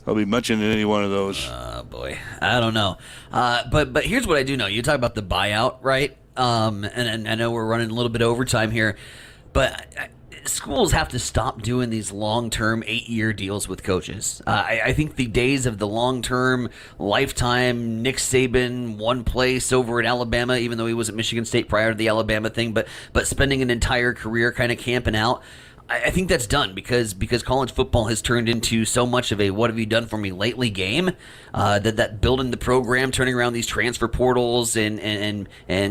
will be mentioned in any one of those. Oh boy, I don't know. But here's what I do know. You talk about the buyout, right? And I know we're running a little bit overtime here, but schools have to stop doing these long-term 8-year deals with coaches. I think the days of the long-term, lifetime Nick Saban, one place over at Alabama, even though he was at Michigan State prior to the Alabama thing, but spending an entire career kind of camping out, I think that's done because college football has turned into so much of a what have you done for me lately game, that building the program, turning around these transfer portals and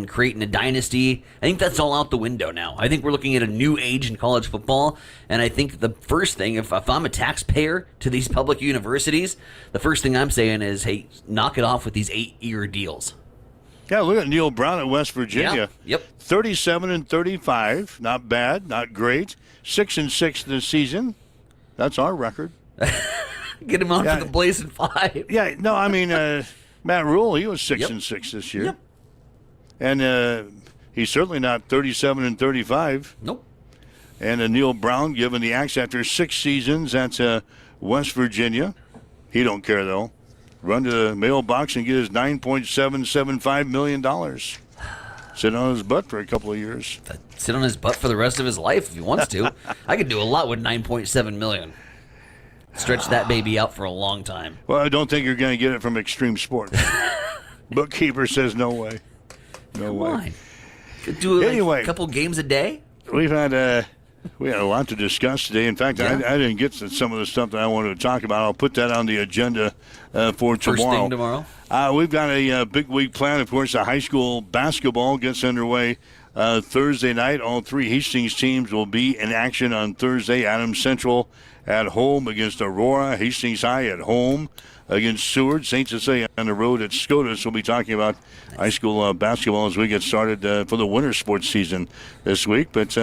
creating a dynasty. I think that's all out the window now. I think we're looking at a new age in college football, and I think the first thing, if I'm a taxpayer to these public universities, the first thing I'm saying is, hey, knock it off with these 8-year deals. Yeah, look at Neil Brown at West Virginia. Yep. 37-35, not bad, not great. 6-6 this season. That's our record. Get him on for the Blazing 5. Yeah, no, I mean, Matt Rule, he was 6-6 this year. Yep. And he's certainly not 37-35. Nope. And Neil Brown given the axe after 6 seasons at West Virginia. He don't care, though. Run to the mailbox and get his $9.775 million. Sit on his butt for a couple of years. Sit on his butt for the rest of his life if he wants to. I could do a lot with $9.7 million. Stretch that baby out for a long time. Well, I don't think you're going to get it from Extreme Sports. Bookkeeper says no way. No way. On. Could do a couple games a day. We had a lot to discuss today. In fact, I didn't get to some of the stuff that I wanted to talk about. I'll put that on the agenda for tomorrow. First thing tomorrow. We've got a big week planned. Of course, the high school basketball gets underway Thursday night. All 3 Hastings teams will be in action on Thursday. Adams Central at home against Aurora. Hastings High at home against Seward. St. Cecilia on the road at Scotus. We'll be talking about high school basketball as we get started for the winter sports season this week. But,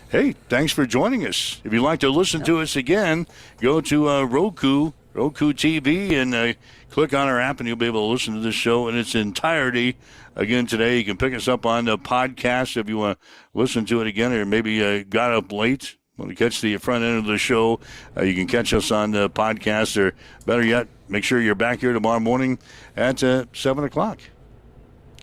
hey, thanks for joining us. If you'd like to listen to us again, go to Roku TV, and click on our app, and you'll be able to listen to this show in its entirety again today. You can pick us up on the podcast if you want to listen to it again, or maybe got up late. Want to catch the front end of the show, you can catch us on the podcast, or better yet, make sure you're back here tomorrow morning at 7 o'clock.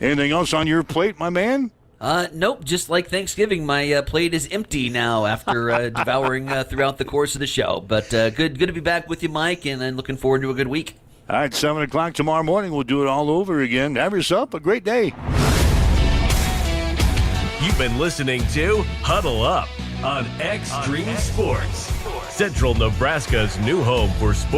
Anything else on your plate, my man? Nope. Just like Thanksgiving, my plate is empty now after devouring throughout the course of the show. But good to be back with you, Mike, and I'm looking forward to a good week. All right, 7 o'clock tomorrow morning. We'll do it all over again. Have yourself a great day. You've been listening to Huddle Up on Extreme Sports, Central Nebraska's new home for sports.